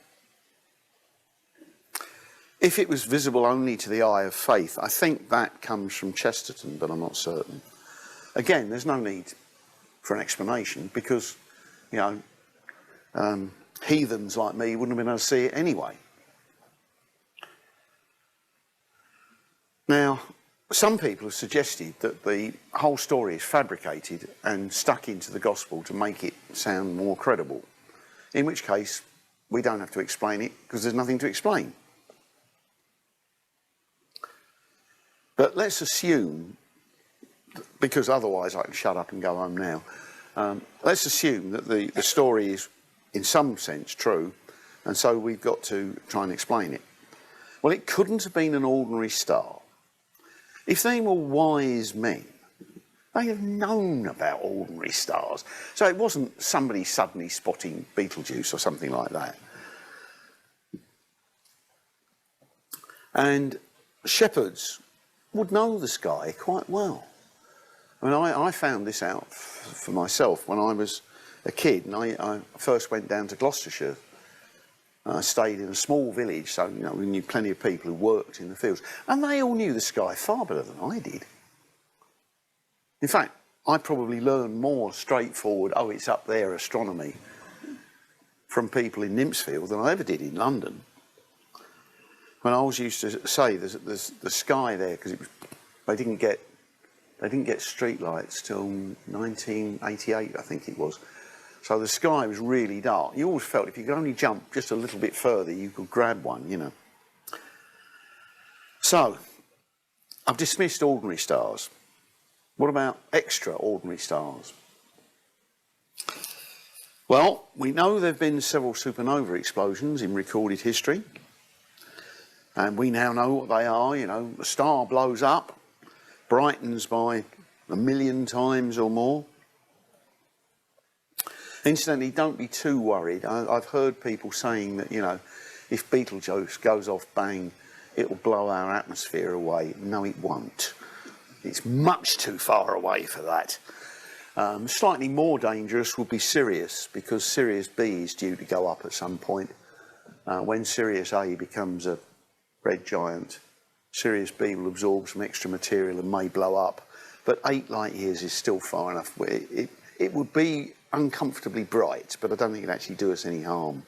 If it was visible only to the eye of faith, I think that comes from Chesterton, but I'm not certain. Again, there's no need for an explanation because, you know, heathens like me wouldn't have been able to see it anyway. Now, some people have suggested that the whole story is fabricated and stuck into the gospel to make it sound more credible, in which case we don't have to explain it because there's nothing to explain. But let's assume, because otherwise I can shut up and go home now, let's assume that the story is in some sense true, and so we've got to try and explain it. Well, it couldn't have been an ordinary star. If they were wise men, they have known about ordinary stars. So it wasn't somebody suddenly spotting Betelgeuse or something like that. And shepherds would know the sky quite well. I mean, I found this out for myself when I was a kid, and I first went down to Gloucestershire. I stayed in a small village, so you know, we knew plenty of people who worked in the fields, and they all knew the sky far better than I did. In fact, I probably learned more straightforward, oh, it's up there, astronomy, from people in Nymphsfield than I ever did in London. When I always used to say there's the sky there, because they didn't get street lights till 1988, I think it was. So the sky was really dark. You always felt if you could only jump just a little bit further, you could grab one, you know. So, I've dismissed ordinary stars. What about extraordinary stars? Well, we know there have been several supernova explosions in recorded history. And we now know what they are, you know. A star blows up, brightens by 1 million times or more. Incidentally, don't be too worried. I've heard people saying that, you know, if Betelgeuse goes off bang, it will blow our atmosphere away. No, it won't. It's much too far away for that. Slightly more dangerous would be Sirius, because Sirius B is due to go up at some point. When Sirius A becomes a red giant, Sirius B will absorb some extra material and may blow up. But 8 light years is still far enough. It would be uncomfortably bright, but I don't think it'd actually do us any harm.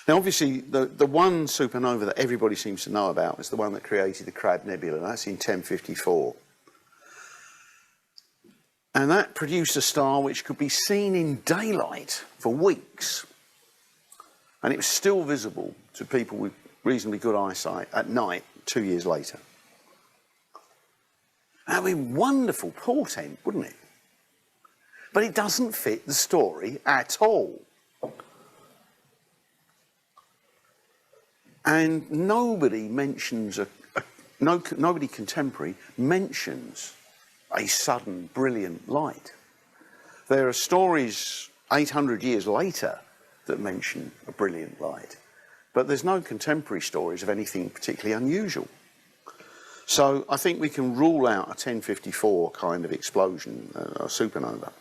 Now, obviously, the one supernova that everybody seems to know about is the one that created the Crab Nebula, and that's in 1054. And that produced a star which could be seen in daylight for weeks. And it was still visible to people with reasonably good eyesight at night 2 years later. That would be wonderful portent, wouldn't it? But it doesn't fit the story at all. And nobody mentions, nobody contemporary mentions a sudden brilliant light. There are stories 800 years later that mention a brilliant light, but there's no contemporary stories of anything particularly unusual. So I think we can rule out a 1054 kind of explosion, a supernova.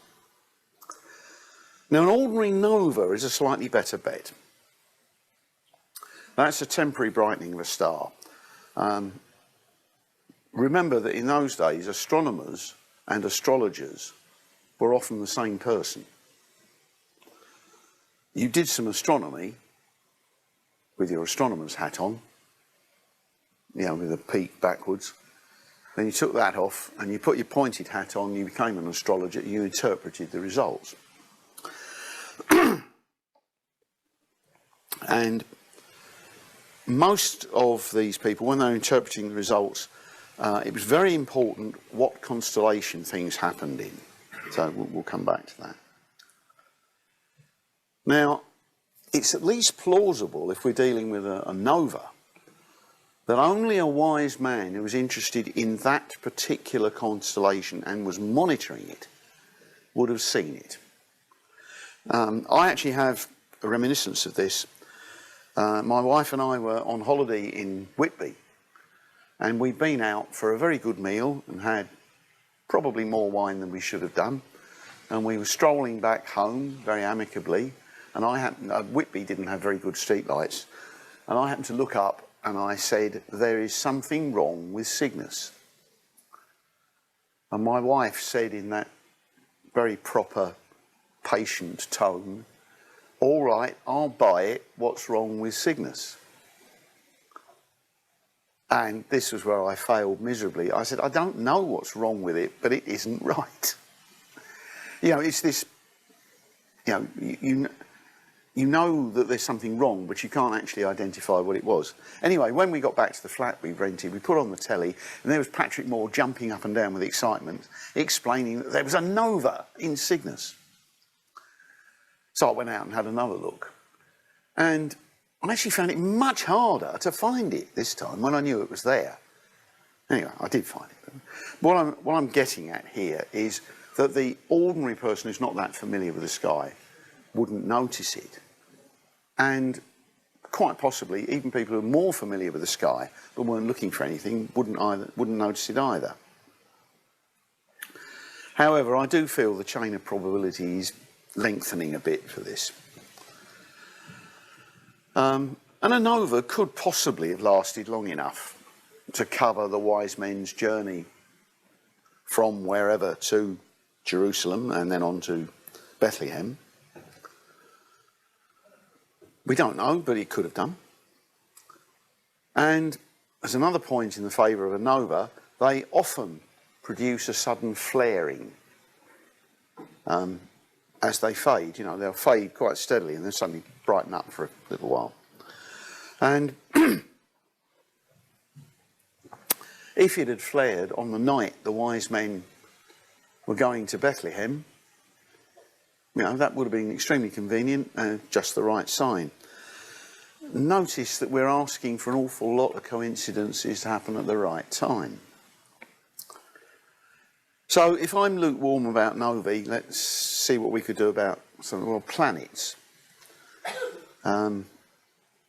Now, an ordinary nova is a slightly better bet. That's a temporary brightening of a star. Remember that in those days, astronomers and astrologers were often the same person. You did some astronomy with your astronomer's hat on, you know, with a peak backwards. Then you took that off and you put your pointed hat on, you became an astrologer, you interpreted the results. And most of these people, when they're interpreting the results, it was very important what constellation things happened in. So we'll come back to that. Now, it's at least plausible, if we're dealing with a nova, that only a wise man who was interested in that particular constellation and was monitoring it would have seen it. I actually have a reminiscence of this. My wife and I were on holiday in Whitby, and we'd been out for a very good meal and had probably more wine than we should have done, and we were strolling back home very amicably, and Whitby didn't have very good street lights, and I happened to look up and I said, "There is something wrong with Cygnus." And my wife said in that very proper, patient tone, "All right, I'll buy it. What's wrong with Cygnus?" And this was where I failed miserably. I said, "I don't know what's wrong with it, but it isn't right." You know, it's this, you know that there's something wrong, but you can't actually identify what it was. Anyway, when we got back to the flat we rented, we put on the telly, and there was Patrick Moore jumping up and down with excitement, explaining that there was a nova in Cygnus. So I went out and had another look. And I actually found it much harder to find it this time when I knew it was there. Anyway, I did find it. What I'm getting at here is that the ordinary person who's not that familiar with the sky wouldn't notice it. And quite possibly, even people who are more familiar with the sky but weren't looking for anything wouldn't notice it either. However, I do feel the chain of probability is lengthening a bit for this. And a nova could possibly have lasted long enough to cover the wise men's journey from wherever to Jerusalem and then on to Bethlehem. We don't know, but it could have done. And as another point in the favour of a nova, they often produce a sudden flaring as they fade. You know, they'll fade quite steadily and then suddenly brighten up for a little while. And if it had flared on the night the wise men were going to Bethlehem, you know, that would have been extremely convenient and just the right sign. Notice that we're asking for an awful lot of coincidences to happen at the right time. So if I'm lukewarm about novae, let's see what we could do about some planets.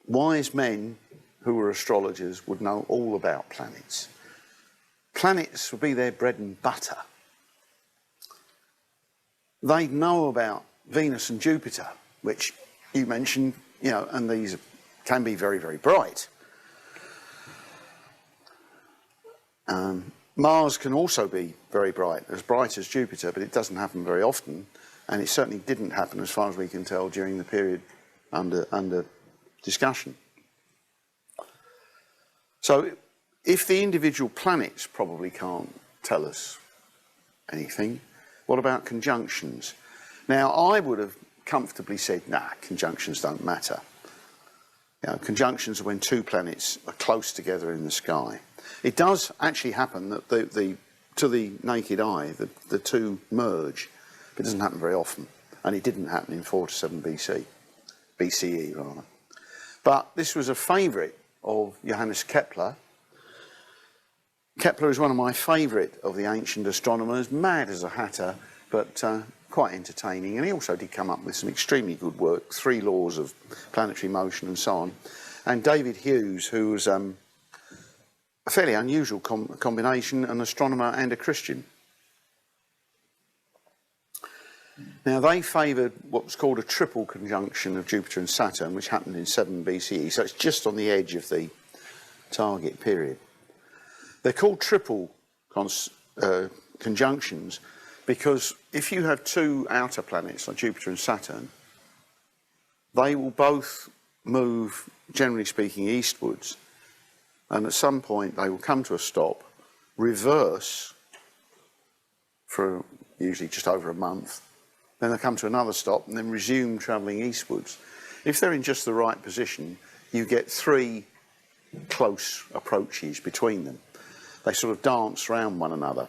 Wise men who were astrologers would know all about planets. Planets would be their bread and butter. They'd know about Venus and Jupiter, which you mentioned, you know, and these can be very, very bright. Mars can also be very bright as Jupiter, but it doesn't happen very often. And it certainly didn't happen, as far as we can tell, during the period under discussion. So if the individual planets probably can't tell us anything, what about conjunctions? Now, I would have comfortably said, nah, conjunctions don't matter. You know, conjunctions are when two planets are close together in the sky. It does actually happen that to the naked eye, the two merge. It doesn't happen very often, and it didn't happen in 4 to 7 BCE rather. But this was a favourite of Johannes Kepler. Kepler is one of my favourite of the ancient astronomers, mad as a hatter, but quite entertaining. And he also did come up with some extremely good work, 3 laws of planetary motion and so on. And David Hughes, who was a fairly unusual combination, an astronomer and a Christian. Now, they favoured what was called a triple conjunction of Jupiter and Saturn, which happened in 7 BCE, so it's just on the edge of the target period. They're called triple conjunctions because if you have 2 outer planets, like Jupiter and Saturn, they will both move, generally speaking, eastwards, and at some point they will come to a stop, reverse for usually just over a month, then they'll come to another stop and then resume travelling eastwards. If they're in just the right position, you get 3 close approaches between them. They sort of dance around one another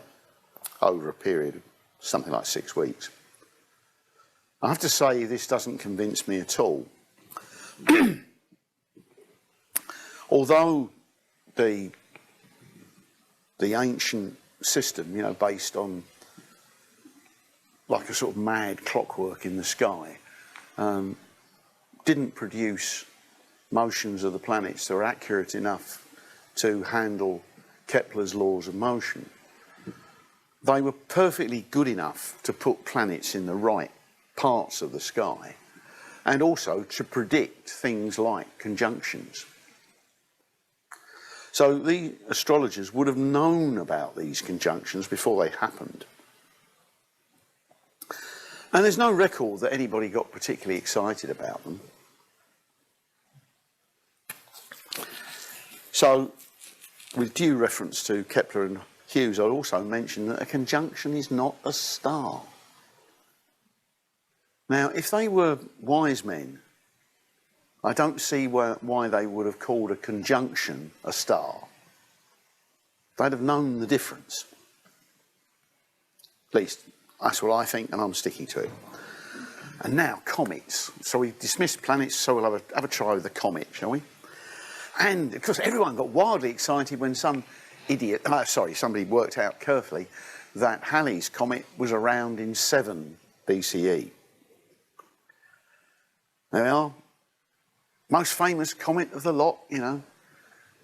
over a period of something like 6 weeks. I have to say this doesn't convince me at all. Although the ancient system, you know, based on like a sort of mad clockwork in the sky, didn't produce motions of the planets that are accurate enough to handle Kepler's laws of motion. They were perfectly good enough to put planets in the right parts of the sky and also to predict things like conjunctions. So the astrologers would have known about these conjunctions before they happened. And there's no record that anybody got particularly excited about them. So, with due reference to Kepler and Hughes, I'll also mention that a conjunction is not a star. Now, if they were wise men, I don't see why they would have called a conjunction a star. They'd have known the difference. At least, that's what I think, and I'm sticking to it. And now, comets. So we've dismissed planets, so we'll have a try with the comet, shall we? And, of course, everyone got wildly excited when some idiot, somebody worked out carefully that Halley's comet was around in 7 BCE. There we are. Most famous comet of the lot, you know.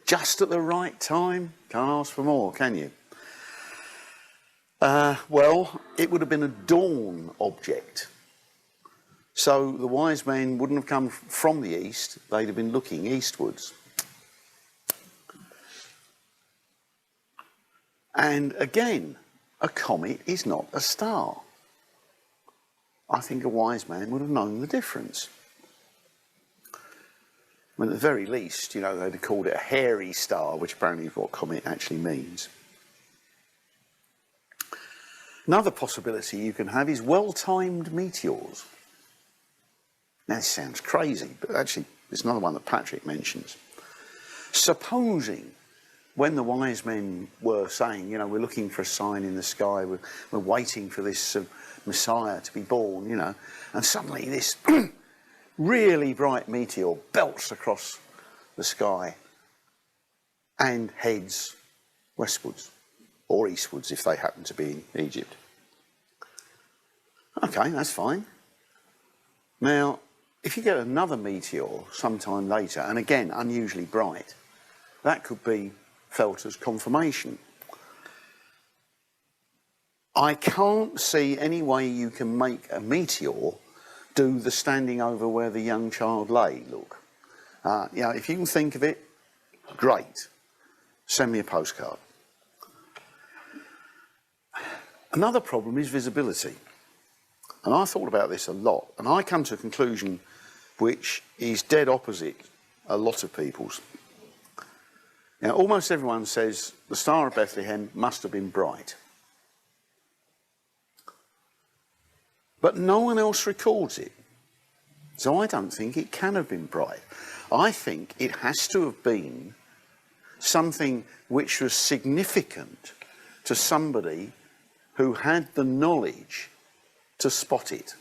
Just at the right time. Can't ask for more, can you? Well, it would have been a dawn object. So the wise men wouldn't have come from the east, they'd have been looking eastwards. And again, a comet is not a star. I think a wise man would have known the difference. I mean, at the very least, you know, they'd have called it a hairy star, which apparently is what comet actually means. Another possibility you can have is well-timed meteors. Now, this sounds crazy, but actually, it's another one that Patrick mentions. Supposing, when the wise men were saying, you know, we're looking for a sign in the sky, we're waiting for this Messiah to be born, you know, and suddenly this really bright meteor belts across the sky and heads westwards, or eastwards if they happen to be in Egypt. Okay, that's fine. Now, if you get another meteor sometime later, and again unusually bright, that could be felt as confirmation. I can't see any way you can make a meteor do the standing over where the young child lay look. You know, if you can think of it, great. Send me a postcard. Another problem is visibility. And I thought about this a lot, and I come to a conclusion which is dead opposite a lot of people's. Now, almost everyone says the Star of Bethlehem must have been bright. But no one else records it. So I don't think it can have been bright. I think it has to have been something which was significant to somebody who had the knowledge to spot it.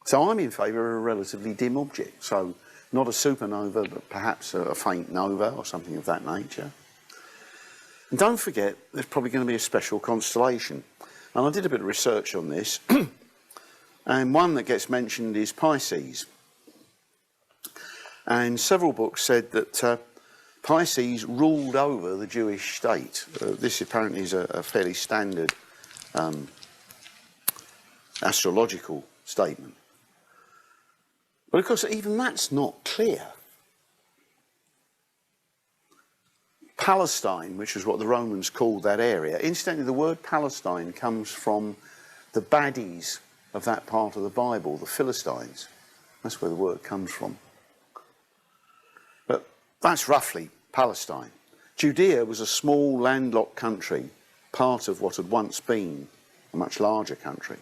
So I'm in favour of a relatively dim object. So not a supernova, but perhaps a faint nova or something of that nature. And don't forget, there's probably going to be a special constellation. And I did a bit of research on this. And one that gets mentioned is Pisces. And several books said that Pisces ruled over the Jewish state. This apparently is a fairly standard astrological statement. But of course, even that's not clear. Palestine, which is what the Romans called that area, incidentally, the word Palestine comes from the baddies of that part of the Bible, the Philistines. That's where the word comes from. But that's roughly Palestine. Judea was a small landlocked country, part of what had once been a much larger country.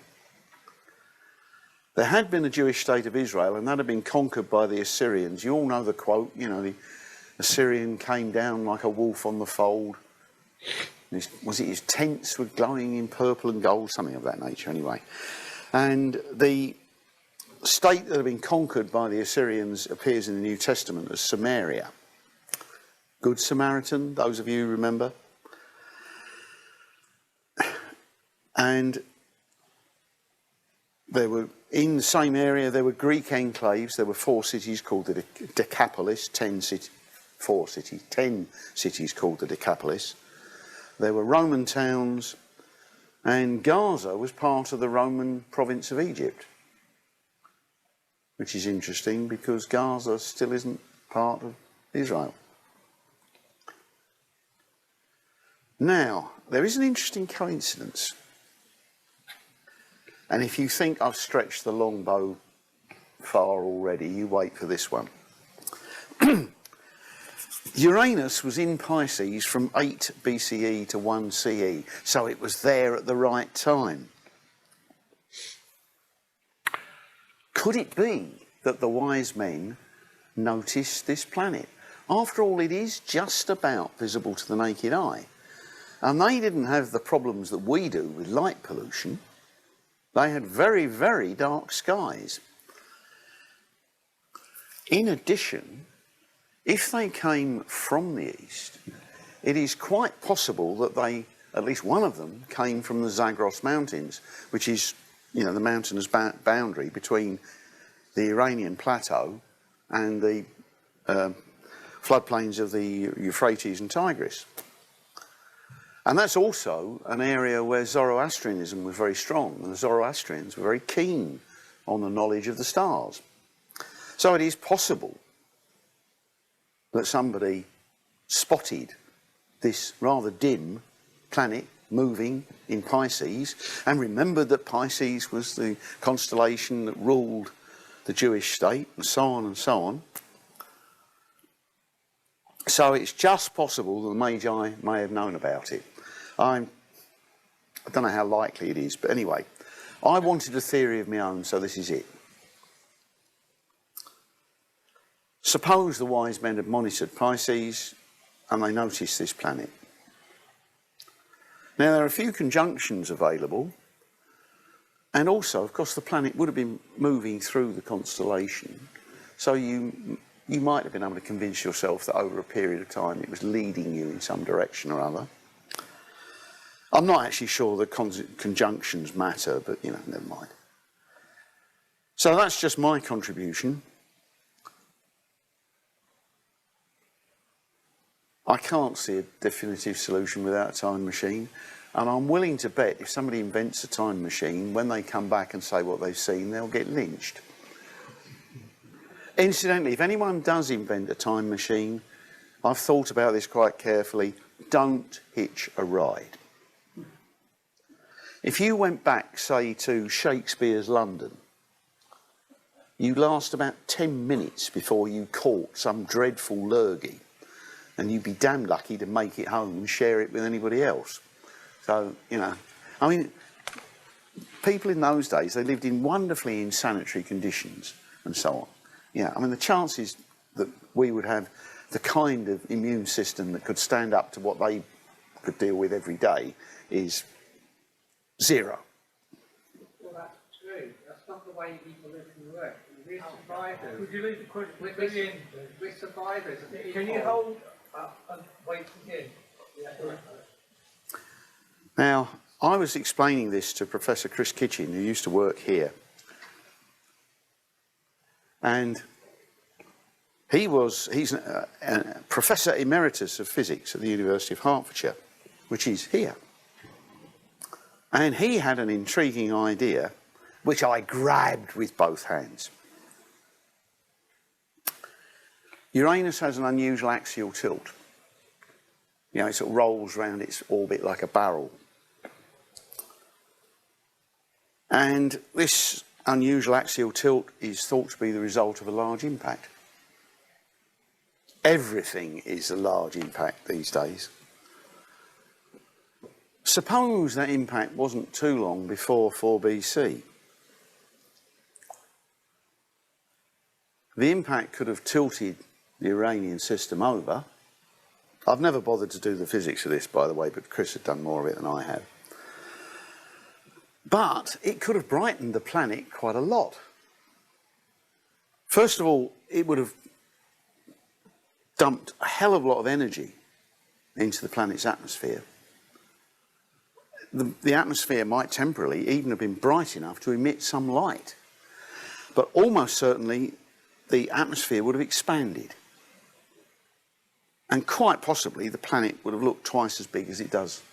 There had been a Jewish state of Israel, and that had been conquered by the Assyrians. You all know the quote, you know, the Assyrian came down like a wolf on the fold. His tents were glowing in purple and gold, something of that nature anyway. And the state that had been conquered by the Assyrians appears in the New Testament as Samaria. Good Samaritan, those of you who remember. And there were, in the same area, there were Greek enclaves. There were 4 cities called the Decapolis, 10 cities called the Decapolis. There were Roman towns, and Gaza was part of the Roman province of Egypt, which is interesting because Gaza still isn't part of Israel. Now, there is an interesting coincidence. And if you think I've stretched the longbow far already, you wait for this one. Uranus was in Pisces from 8 BCE to 1 CE, so it was there at the right time. Could it be that the wise men noticed this planet? After all, it is just about visible to the naked eye. And they didn't have the problems that we do with light pollution. They had very, very dark skies. In addition, if they came from the east, it is quite possible that they, at least one of them, came from the Zagros Mountains, which is, you know, the mountainous boundary between the Iranian plateau and the floodplains of the Euphrates and Tigris. And that's also an area where Zoroastrianism was very strong, and the Zoroastrians were very keen on the knowledge of the stars. So it is possible that somebody spotted this rather dim planet moving in Pisces and remembered that Pisces was the constellation that ruled the Jewish state, and so on and so on. So it's just possible that the Magi may have known about it. I don't know how likely it is, but anyway, I wanted a theory of my own, so this is it. Suppose the wise men had monitored Pisces and they noticed this planet. Now, there are a few conjunctions available, and also, of course, the planet would have been moving through the constellation, so you might have been able to convince yourself that over a period of time it was leading you in some direction or other. I'm not actually sure the conjunctions matter, but, you know, never mind. So that's just my contribution. I can't see a definitive solution without a time machine, and I'm willing to bet if somebody invents a time machine, when they come back and say what they've seen, they'll get lynched. Incidentally, if anyone does invent a time machine, I've thought about this quite carefully, don't hitch a ride. If you went back, say, to Shakespeare's London, you last about 10 minutes before you caught some dreadful lurgy, and you'd be damn lucky to make it home and share it with anybody else. So, you know, I mean, people in those days, they lived in wonderfully insanitary conditions and so on. Yeah, I mean, the chances that we would have the kind of immune system that could stand up to what they could deal with every day is zero. Well, that's true. That's not the way people live and work. We're survivors. Would you leave the question We're survivors. Can you hold and wait again? Now, I was explaining this to Professor Chris Kitchen, who used to work here. And he's a Professor Emeritus of Physics at the University of Hertfordshire, which is here. And he had an intriguing idea, which I grabbed with both hands. Uranus has an unusual axial tilt. You know, it sort of rolls around its orbit like a barrel. And this unusual axial tilt is thought to be the result of a large impact. Everything is a large impact these days. Suppose that impact wasn't too long before 4 BC. The impact could have tilted the Uranian system over. I've never bothered to do the physics of this, by the way, but Chris had done more of it than I have. But it could have brightened the planet quite a lot. First of all, it would have dumped a hell of a lot of energy into the planet's atmosphere. The atmosphere might temporarily even have been bright enough to emit some light. But almost certainly the atmosphere would have expanded. And quite possibly the planet would have looked twice as big as it does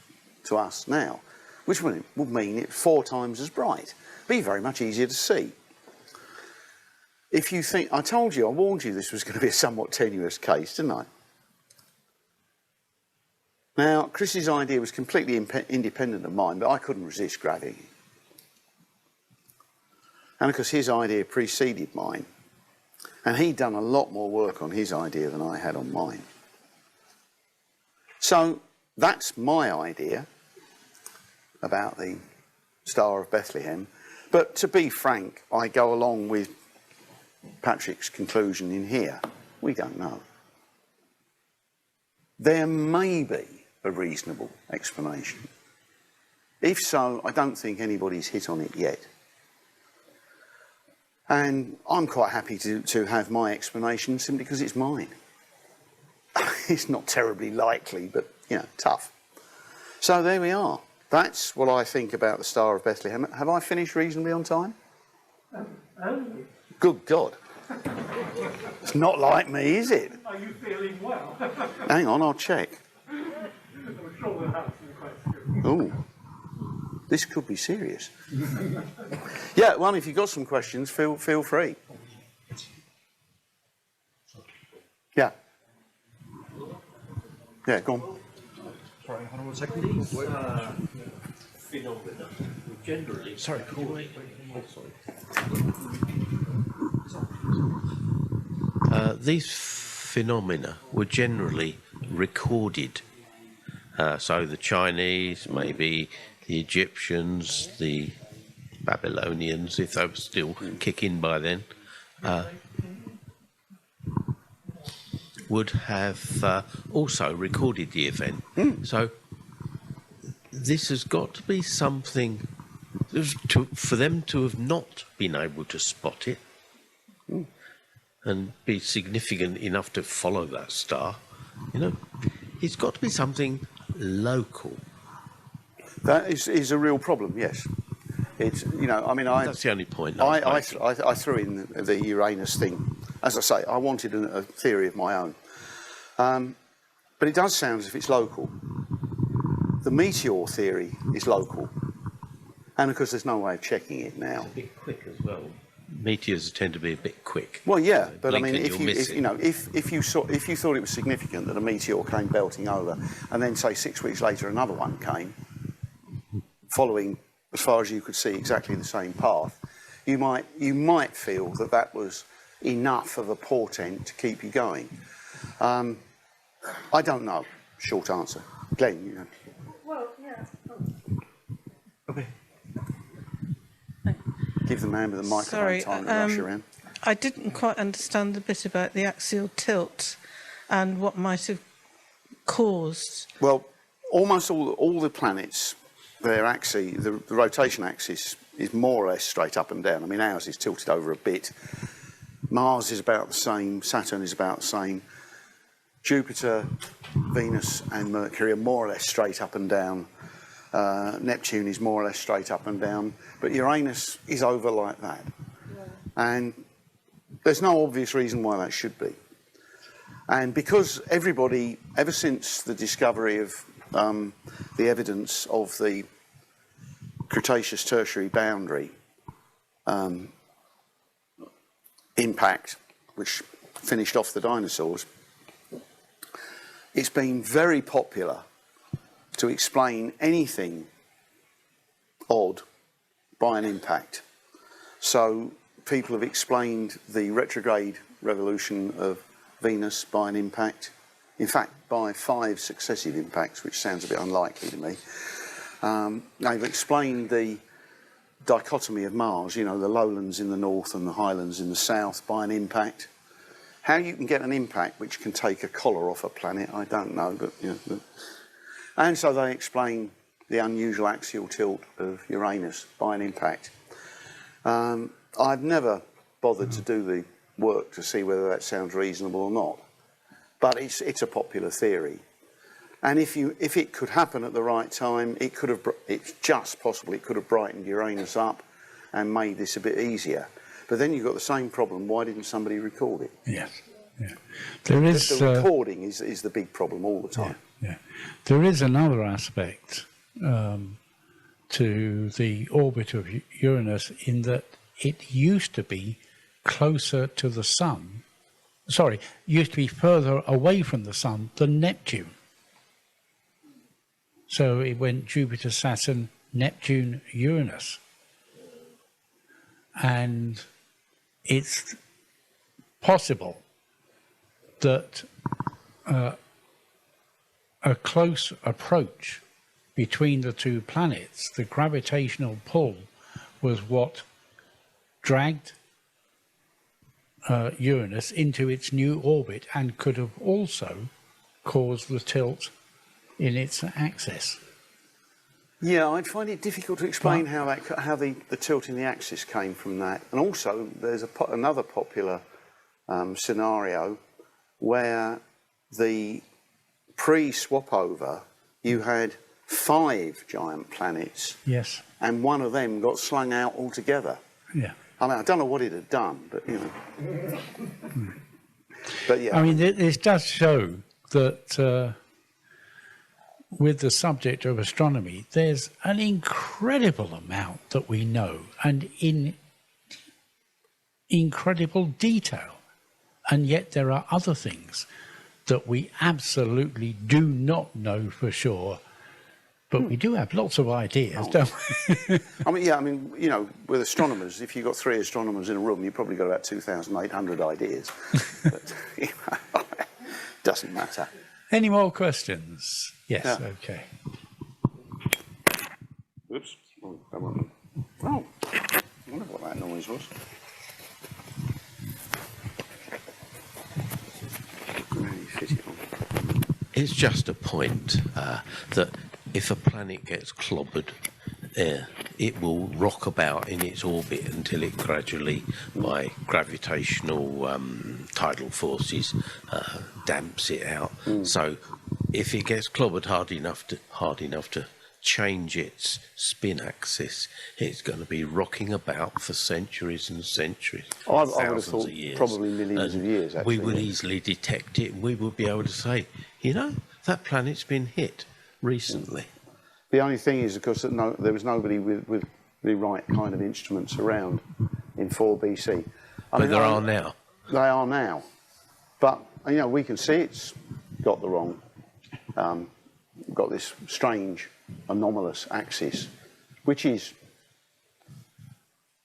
to us now, which would mean it's 4 times as bright. Be very much easier to see. If you think, I told you, I warned you this was going to be a somewhat tenuous case, didn't I? Now, Chris's idea was completely independent of mine, but I couldn't resist grabbing it. And because his idea preceded mine, and he'd done a lot more work on his idea than I had on mine. So that's my idea about the Star of Bethlehem. But to be frank, I go along with Patrick's conclusion in here. We don't know. There may be a reasonable explanation. If so, I don't think anybody's hit on it yet. And I'm quite happy to have my explanation simply because it's mine. It's not terribly likely, but, you know, tough. So there we are. That's what I think about the Star of Bethlehem. Have I finished reasonably on time? Good God. It's not like me, is it? Are you feeling well? Hang on, I'll check. I'm sure we'll answer the question. Oh, this could be serious. Yeah, well, if you've got some questions, feel free. Yeah. Yeah, go on. Sorry, hold on 1 second. These phenomena generally. Sorry, these phenomena were generally recorded. So the Chinese, maybe the Egyptians, the Babylonians, if they were still kicking by then, would have also recorded the event. So this has got to be something for them to have not been able to spot it and be significant enough to follow that star. You know, it's got to be something local. That is a real problem, yes. It's, you know, I mean, that's the only point. I threw in the Uranus thing. As I say, I wanted a theory of my own. But it does sound as if it's local. The meteor theory is local. And of course, there's no way of checking it now. It's a bit quick as well. Meteors tend to be a bit quick. Well, yeah, but I mean, if you thought it was significant that a meteor came belting over, and then say 6 weeks later another one came, following as far as you could see, exactly the same path, you might feel that that was enough of a portent to keep you going. I don't know. Short answer. Glenn, you know. Well, yeah. Okay. Give the man with the microphone Sorry, time to rush around. I didn't quite understand the bit about the axial tilt and what might have caused. Well, almost all the planets, their axis, the rotation axis is more or less straight up and down. I mean, ours is tilted over a bit. Mars is about the same. Saturn is about the same. Jupiter, Venus and Mercury are more or less straight up and down. Neptune is more or less straight up and down. But Uranus is over like that. Yeah. And there's no obvious reason why that should be. And because everybody, ever since the discovery of the evidence of the Cretaceous-Tertiary boundary impact, which finished off the dinosaurs, it's been very popular to explain anything odd by an impact. So people have explained the retrograde revolution of Venus by an impact. In fact, by 5 successive impacts, which sounds a bit unlikely to me. They've explained the dichotomy of Mars, you know, the lowlands in the north and the highlands in the south, by an impact. How you can get an impact which can take a collar off a planet, I don't know, but you know. And so they explain the unusual axial tilt of Uranus by an impact. I've never bothered to do the work to see whether that sounds reasonable or not, but it's a popular theory. And if it could happen at the right time, it's just possible it could have brightened Uranus up and made this a bit easier. But then you've got the same problem. Why didn't somebody record it? Yes. Yeah. There is the recording is the big problem all the time. Yeah. There is another aspect to the orbit of Uranus in that it used to be closer to the Sun. Sorry, used to be further away from the Sun than Neptune. So it went Jupiter, Saturn, Neptune, Uranus. And it's possible that a close approach between the two planets, the gravitational pull, was what dragged Uranus into its new orbit and could have also caused the tilt in its axis. Yeah, I'd find it difficult to explain how the tilt in the axis came from that. And also, there's another popular scenario where the pre-swap over, you had 5 giant planets. Yes. And one of them got slung out altogether. Yeah. I mean, I don't know what it had done, but you know. But yeah. I mean, this does show that with the subject of astronomy, there's an incredible amount that we know, and in incredible detail. And yet there are other things that we absolutely do not know for sure. But we do have lots of ideas, don't we? I mean, you know, with astronomers, if you've got 3 astronomers in a room, you've probably got about 2,800 ideas. But, you know, doesn't matter. Any more questions? Yes, Yeah. okay. Oops. Oh, that one. Oh, I wonder what that noise was. Really fit it on. It's just a point that if a planet gets clobbered, it will rock about in its orbit until it gradually, by gravitational tidal forces, damps it out. So if it gets clobbered hard enough to change its spin axis, it's going to be rocking about for centuries and centuries. I would have thousands thought of years. probably millions of years, actually. We would easily detect it, and we would be able to say, you know, that planet's been hit recently. The only thing is, of course, that there was nobody with the right kind of instruments around in 4 BC. But there are now. They are now. But, you know, we can see it's got the wrong, got this strange, anomalous axis, which is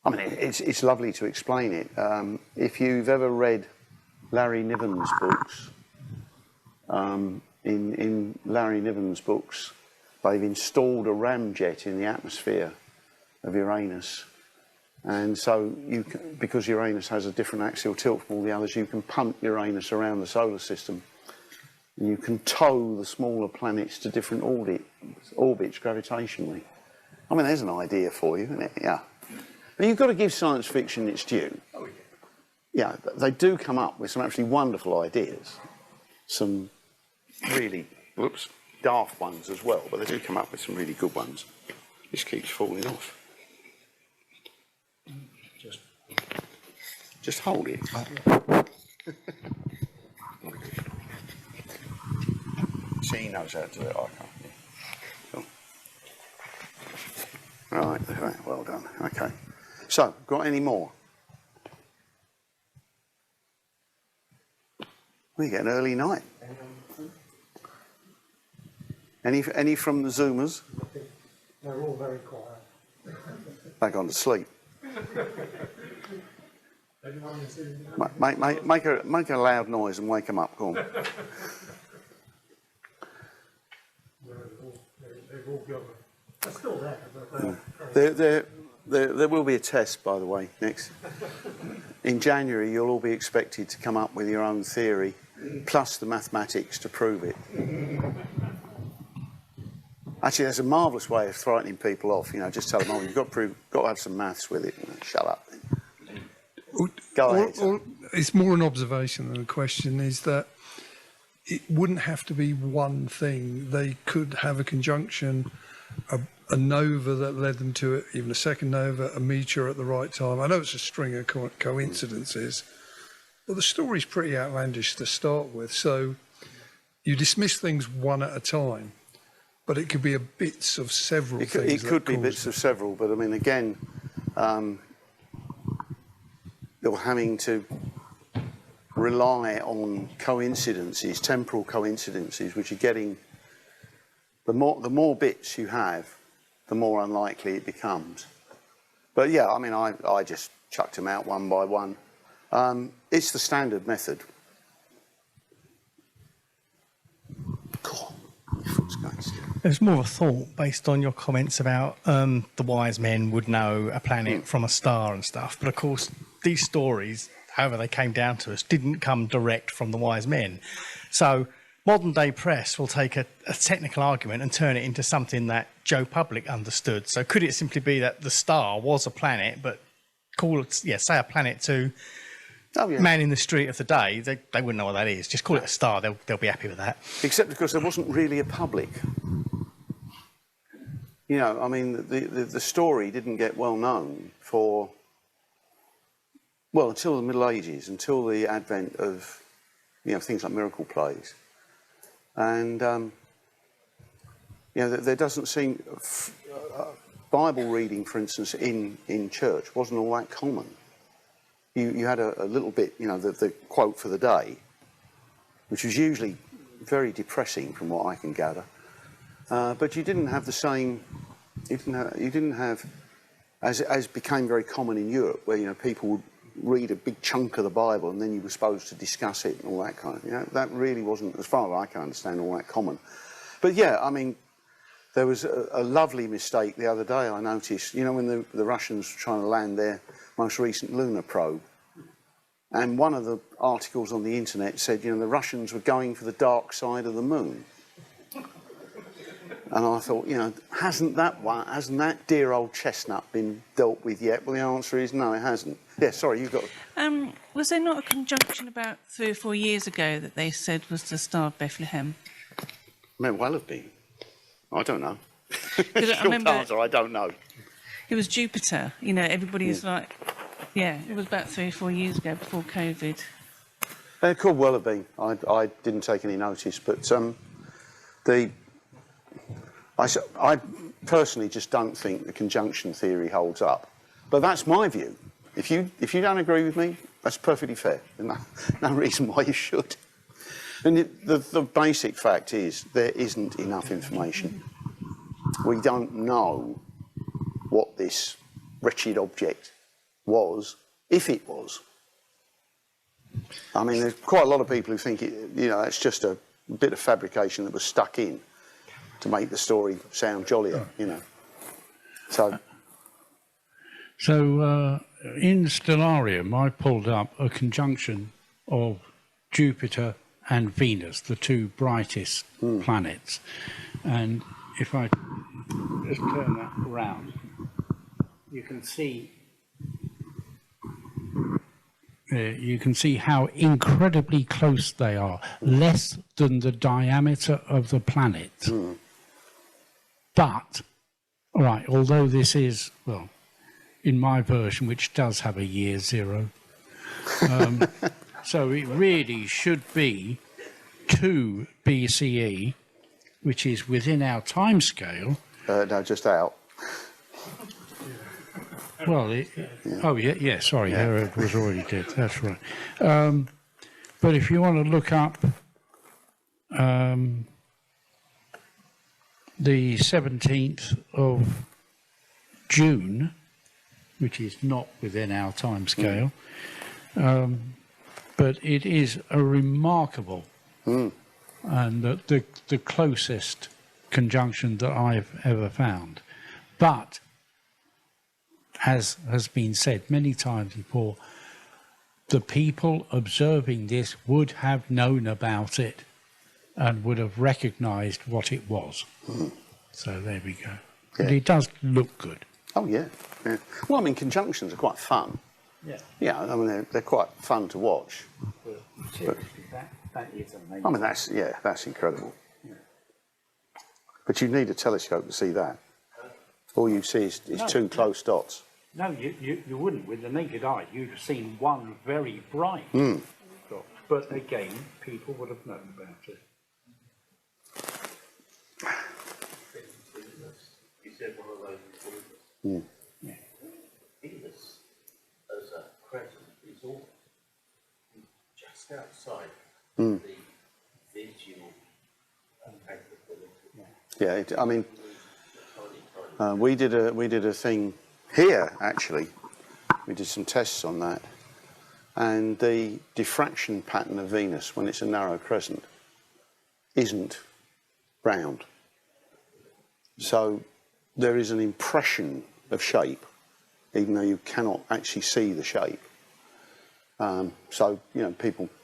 I mean, it's lovely to explain it. If you've ever read Larry Niven's books, in Larry Niven's books, they've installed a ramjet in the atmosphere of Uranus. And so, because Uranus has a different axial tilt from all the others, you can punt Uranus around the solar system. And you can tow the smaller planets to different orbits gravitationally. I mean, there's an idea for you, isn't it? Yeah. But you've got to give science fiction its due. Oh, yeah. Yeah, they do come up with some absolutely wonderful ideas. Some really, daft ones as well, but they do come up with some really good ones. This keeps falling off. Just hold it. She knows how to do it, I can't. Cool. Right, well done. Okay. So, got any more? We get an early night. Any from the Zoomers? They're all very quiet. They've gone to sleep. Make a loud noise and wake them up. Go on. They've all gone. They're still there. But There will be a test, by the way, next. In January, you'll all be expected to come up with your own theory, plus the mathematics to prove it. Actually, there's a marvellous way of frightening people off. You know, just tell them, oh, you've got to have some maths with it. Shut up. Go ahead. It's more an observation than a question, is that it wouldn't have to be one thing. They could have a conjunction, a nova that led them to it, even a second nova, a meteor at the right time. I know it's a string of coincidences, but the story's pretty outlandish to start with. So you dismiss things one at a time, but it could be bits of several things. It could be bits of several, but I mean, again, you're having to rely on coincidences, temporal coincidences, which are getting, the more bits you have, the more unlikely it becomes. But yeah, I mean, I just chucked them out one by one. It's the standard method. Cool. Your foot's going still. It's more of a thought based on your comments about the wise men would know a planet from a star and stuff. But of course, these stories, however they came down to us, didn't come direct from the wise men. So modern day press will take a technical argument and turn it into something that Joe Public understood. So could it simply be that the star was a planet, but call it, say a planet to man in the street of the day, they wouldn't know what that is. Just call it a star, they'll be happy with that. Except because there wasn't really a public. You know, I mean, the story didn't get well known for, well, until the Middle Ages, until the advent of, things like miracle plays. And, there doesn't seem, Bible reading, for instance, in church wasn't all that common. You had a little bit, the quote for the day, which was usually very depressing from what I can gather. But you didn't have the same, you didn't have, as became very common in Europe, where, people would read a big chunk of the Bible and then you were supposed to discuss it and all that kind of, that really wasn't, as far as I can understand, all that common. But yeah, I mean, there was a lovely mistake the other day I noticed, when the Russians were trying to land their most recent lunar probe. And one of the articles on the internet said, the Russians were going for the dark side of the moon. And I thought, hasn't that dear old chestnut been dealt with yet? Well, the answer is no, it hasn't. Yeah, sorry, you've got... Was there not a conjunction about 3 or 4 years ago that they said was the Star of Bethlehem? May well have been. I don't know. Short answer, I don't know. It was Jupiter. Everybody's like... Yeah, it was about 3 or 4 years ago, before COVID. It could well have been. I didn't take any notice, but I personally just don't think the conjunction theory holds up. But that's my view. If you don't agree with me, that's perfectly fair. No reason why you should. And the basic fact is there isn't enough information. We don't know what this wretched object was, if it was. I mean, there's quite a lot of people who think it's just a bit of fabrication that was stuck in to make the story sound jollier, So in Stellarium, I pulled up a conjunction of Jupiter and Venus, the two brightest planets. And if I just turn that around, you can see how incredibly close they are, less than the diameter of the planet. But, all right, although this is, well, in my version, which does have a year zero, so it really should be 2 BCE, which is within our timescale. No, just out. Well, sorry, Herod was already dead, that's right. But if you want to look up the 17th of June, which is not within our timescale, but it is a remarkable and the closest conjunction that I've ever found. But, as has been said many times before, the people observing this would have known about it and would have recognised what it was. So there we go. Yeah. But it does look good. Oh, yeah. Well, I mean, conjunctions are quite fun. Yeah, I mean, they're quite fun to watch. Seriously, that is amazing. I mean, that's incredible. Yeah. But you need a telescope to see that. All you see is two close dots. No, you wouldn't. With the naked eye, you'd have seen one very bright dot. But again, people would have known about it. You said one of those Venus as a crescent is all just outside the visual capability. Yeah, I mean, we did a thing here actually. We did some tests on that, and the diffraction pattern of Venus when it's a narrow crescent isn't round. So there is an impression of shape, even though you cannot actually see the shape. So,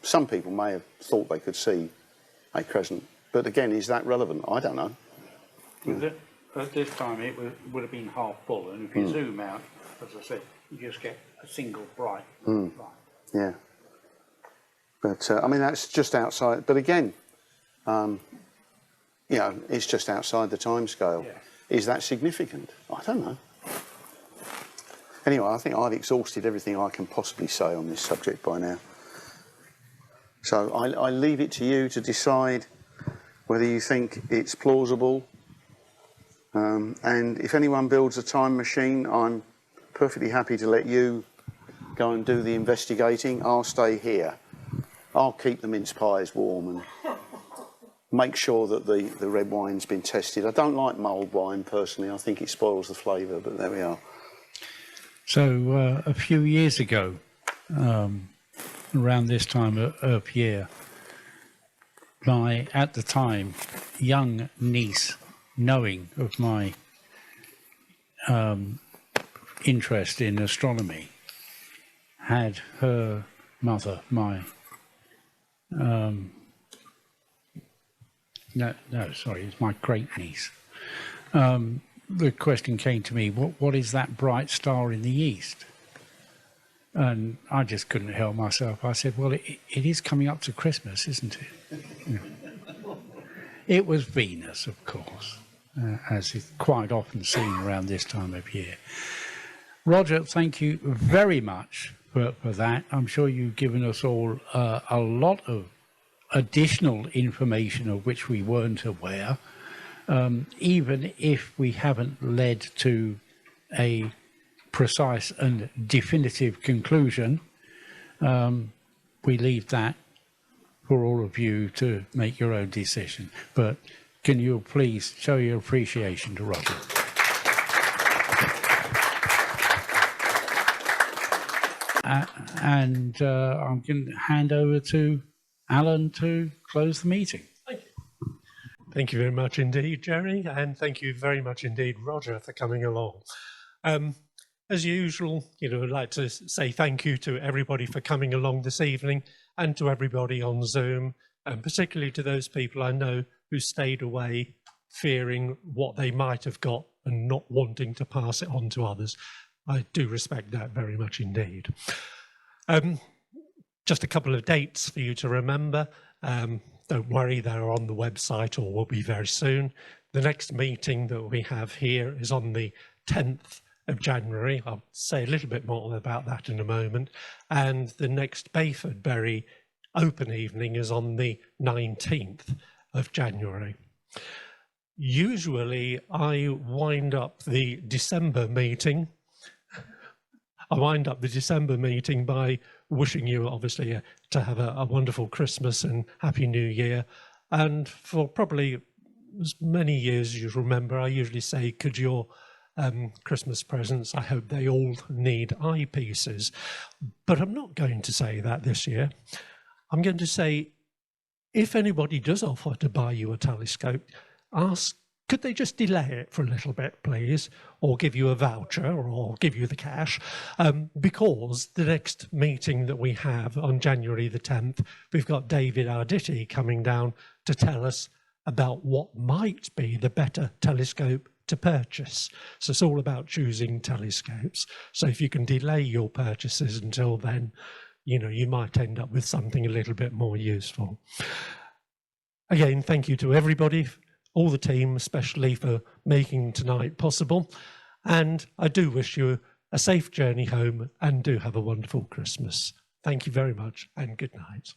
some people may have thought they could see a crescent, but again, is that relevant? I don't know. At this time, it would have been half full, and if you zoom out, as I said, you just get a single bright light. Yeah. But, I mean, that's just outside, but again, it's just outside the time scale. Yeah. Is that significant? I don't know. Anyway, I think I've exhausted everything I can possibly say on this subject by now. So I leave it to you to decide whether you think it's plausible. And if anyone builds a time machine, I'm perfectly happy to let you go and do the investigating. I'll stay here. I'll keep the mince pies warm and make sure that the red wine's been tested. I don't like mulled wine personally. I think it spoils the flavour, but there we are. So a few years ago, around this time of year, my, at the time, young niece, knowing of my interest in astronomy, had her mother, it's my great niece. The question came to me, what is that bright star in the east? And I just couldn't help myself. I said, well, it is coming up to Christmas, isn't it? It was Venus, of course, as is quite often seen around this time of year. Roger, thank you very much for that. I'm sure you've given us all a lot of additional information of which we weren't aware. Even if we haven't led to a precise and definitive conclusion, we leave that for all of you to make your own decision. But can you please show your appreciation to Roger? I'm going to hand over to Alan to close the meeting. Thank you very much indeed, Jerry, and thank you very much indeed, Roger, for coming along. As usual, I'd like to say thank you to everybody for coming along this evening and to everybody on Zoom, and particularly to those people I know who stayed away fearing what they might have got and not wanting to pass it on to others. I do respect that very much indeed. Just a couple of dates for you to remember. Don't worry, they're on the website or will be very soon. The next meeting that we have here is on the 10th of January. I'll say a little bit more about that in a moment. And the next Bayford Berry open evening is on the 19th of January. Usually I wind up the December meeting by wishing you, obviously, to have a wonderful Christmas and Happy New Year. And for probably as many years as you remember, I usually say, could your Christmas presents, I hope they all need eyepieces. But I'm not going to say that this year. I'm going to say, if anybody does offer to buy you a telescope, ask, could they just delay it for a little bit, please, or give you a voucher or give you the cash? Because the next meeting that we have on January the 10th, we've got David Arditi coming down to tell us about what might be the better telescope to purchase. So it's all about choosing telescopes. So if you can delay your purchases until then, you might end up with something a little bit more useful. Again, thank you to everybody, all the team, especially for making tonight possible. And I do wish you a safe journey home and do have a wonderful Christmas. Thank you very much and good night.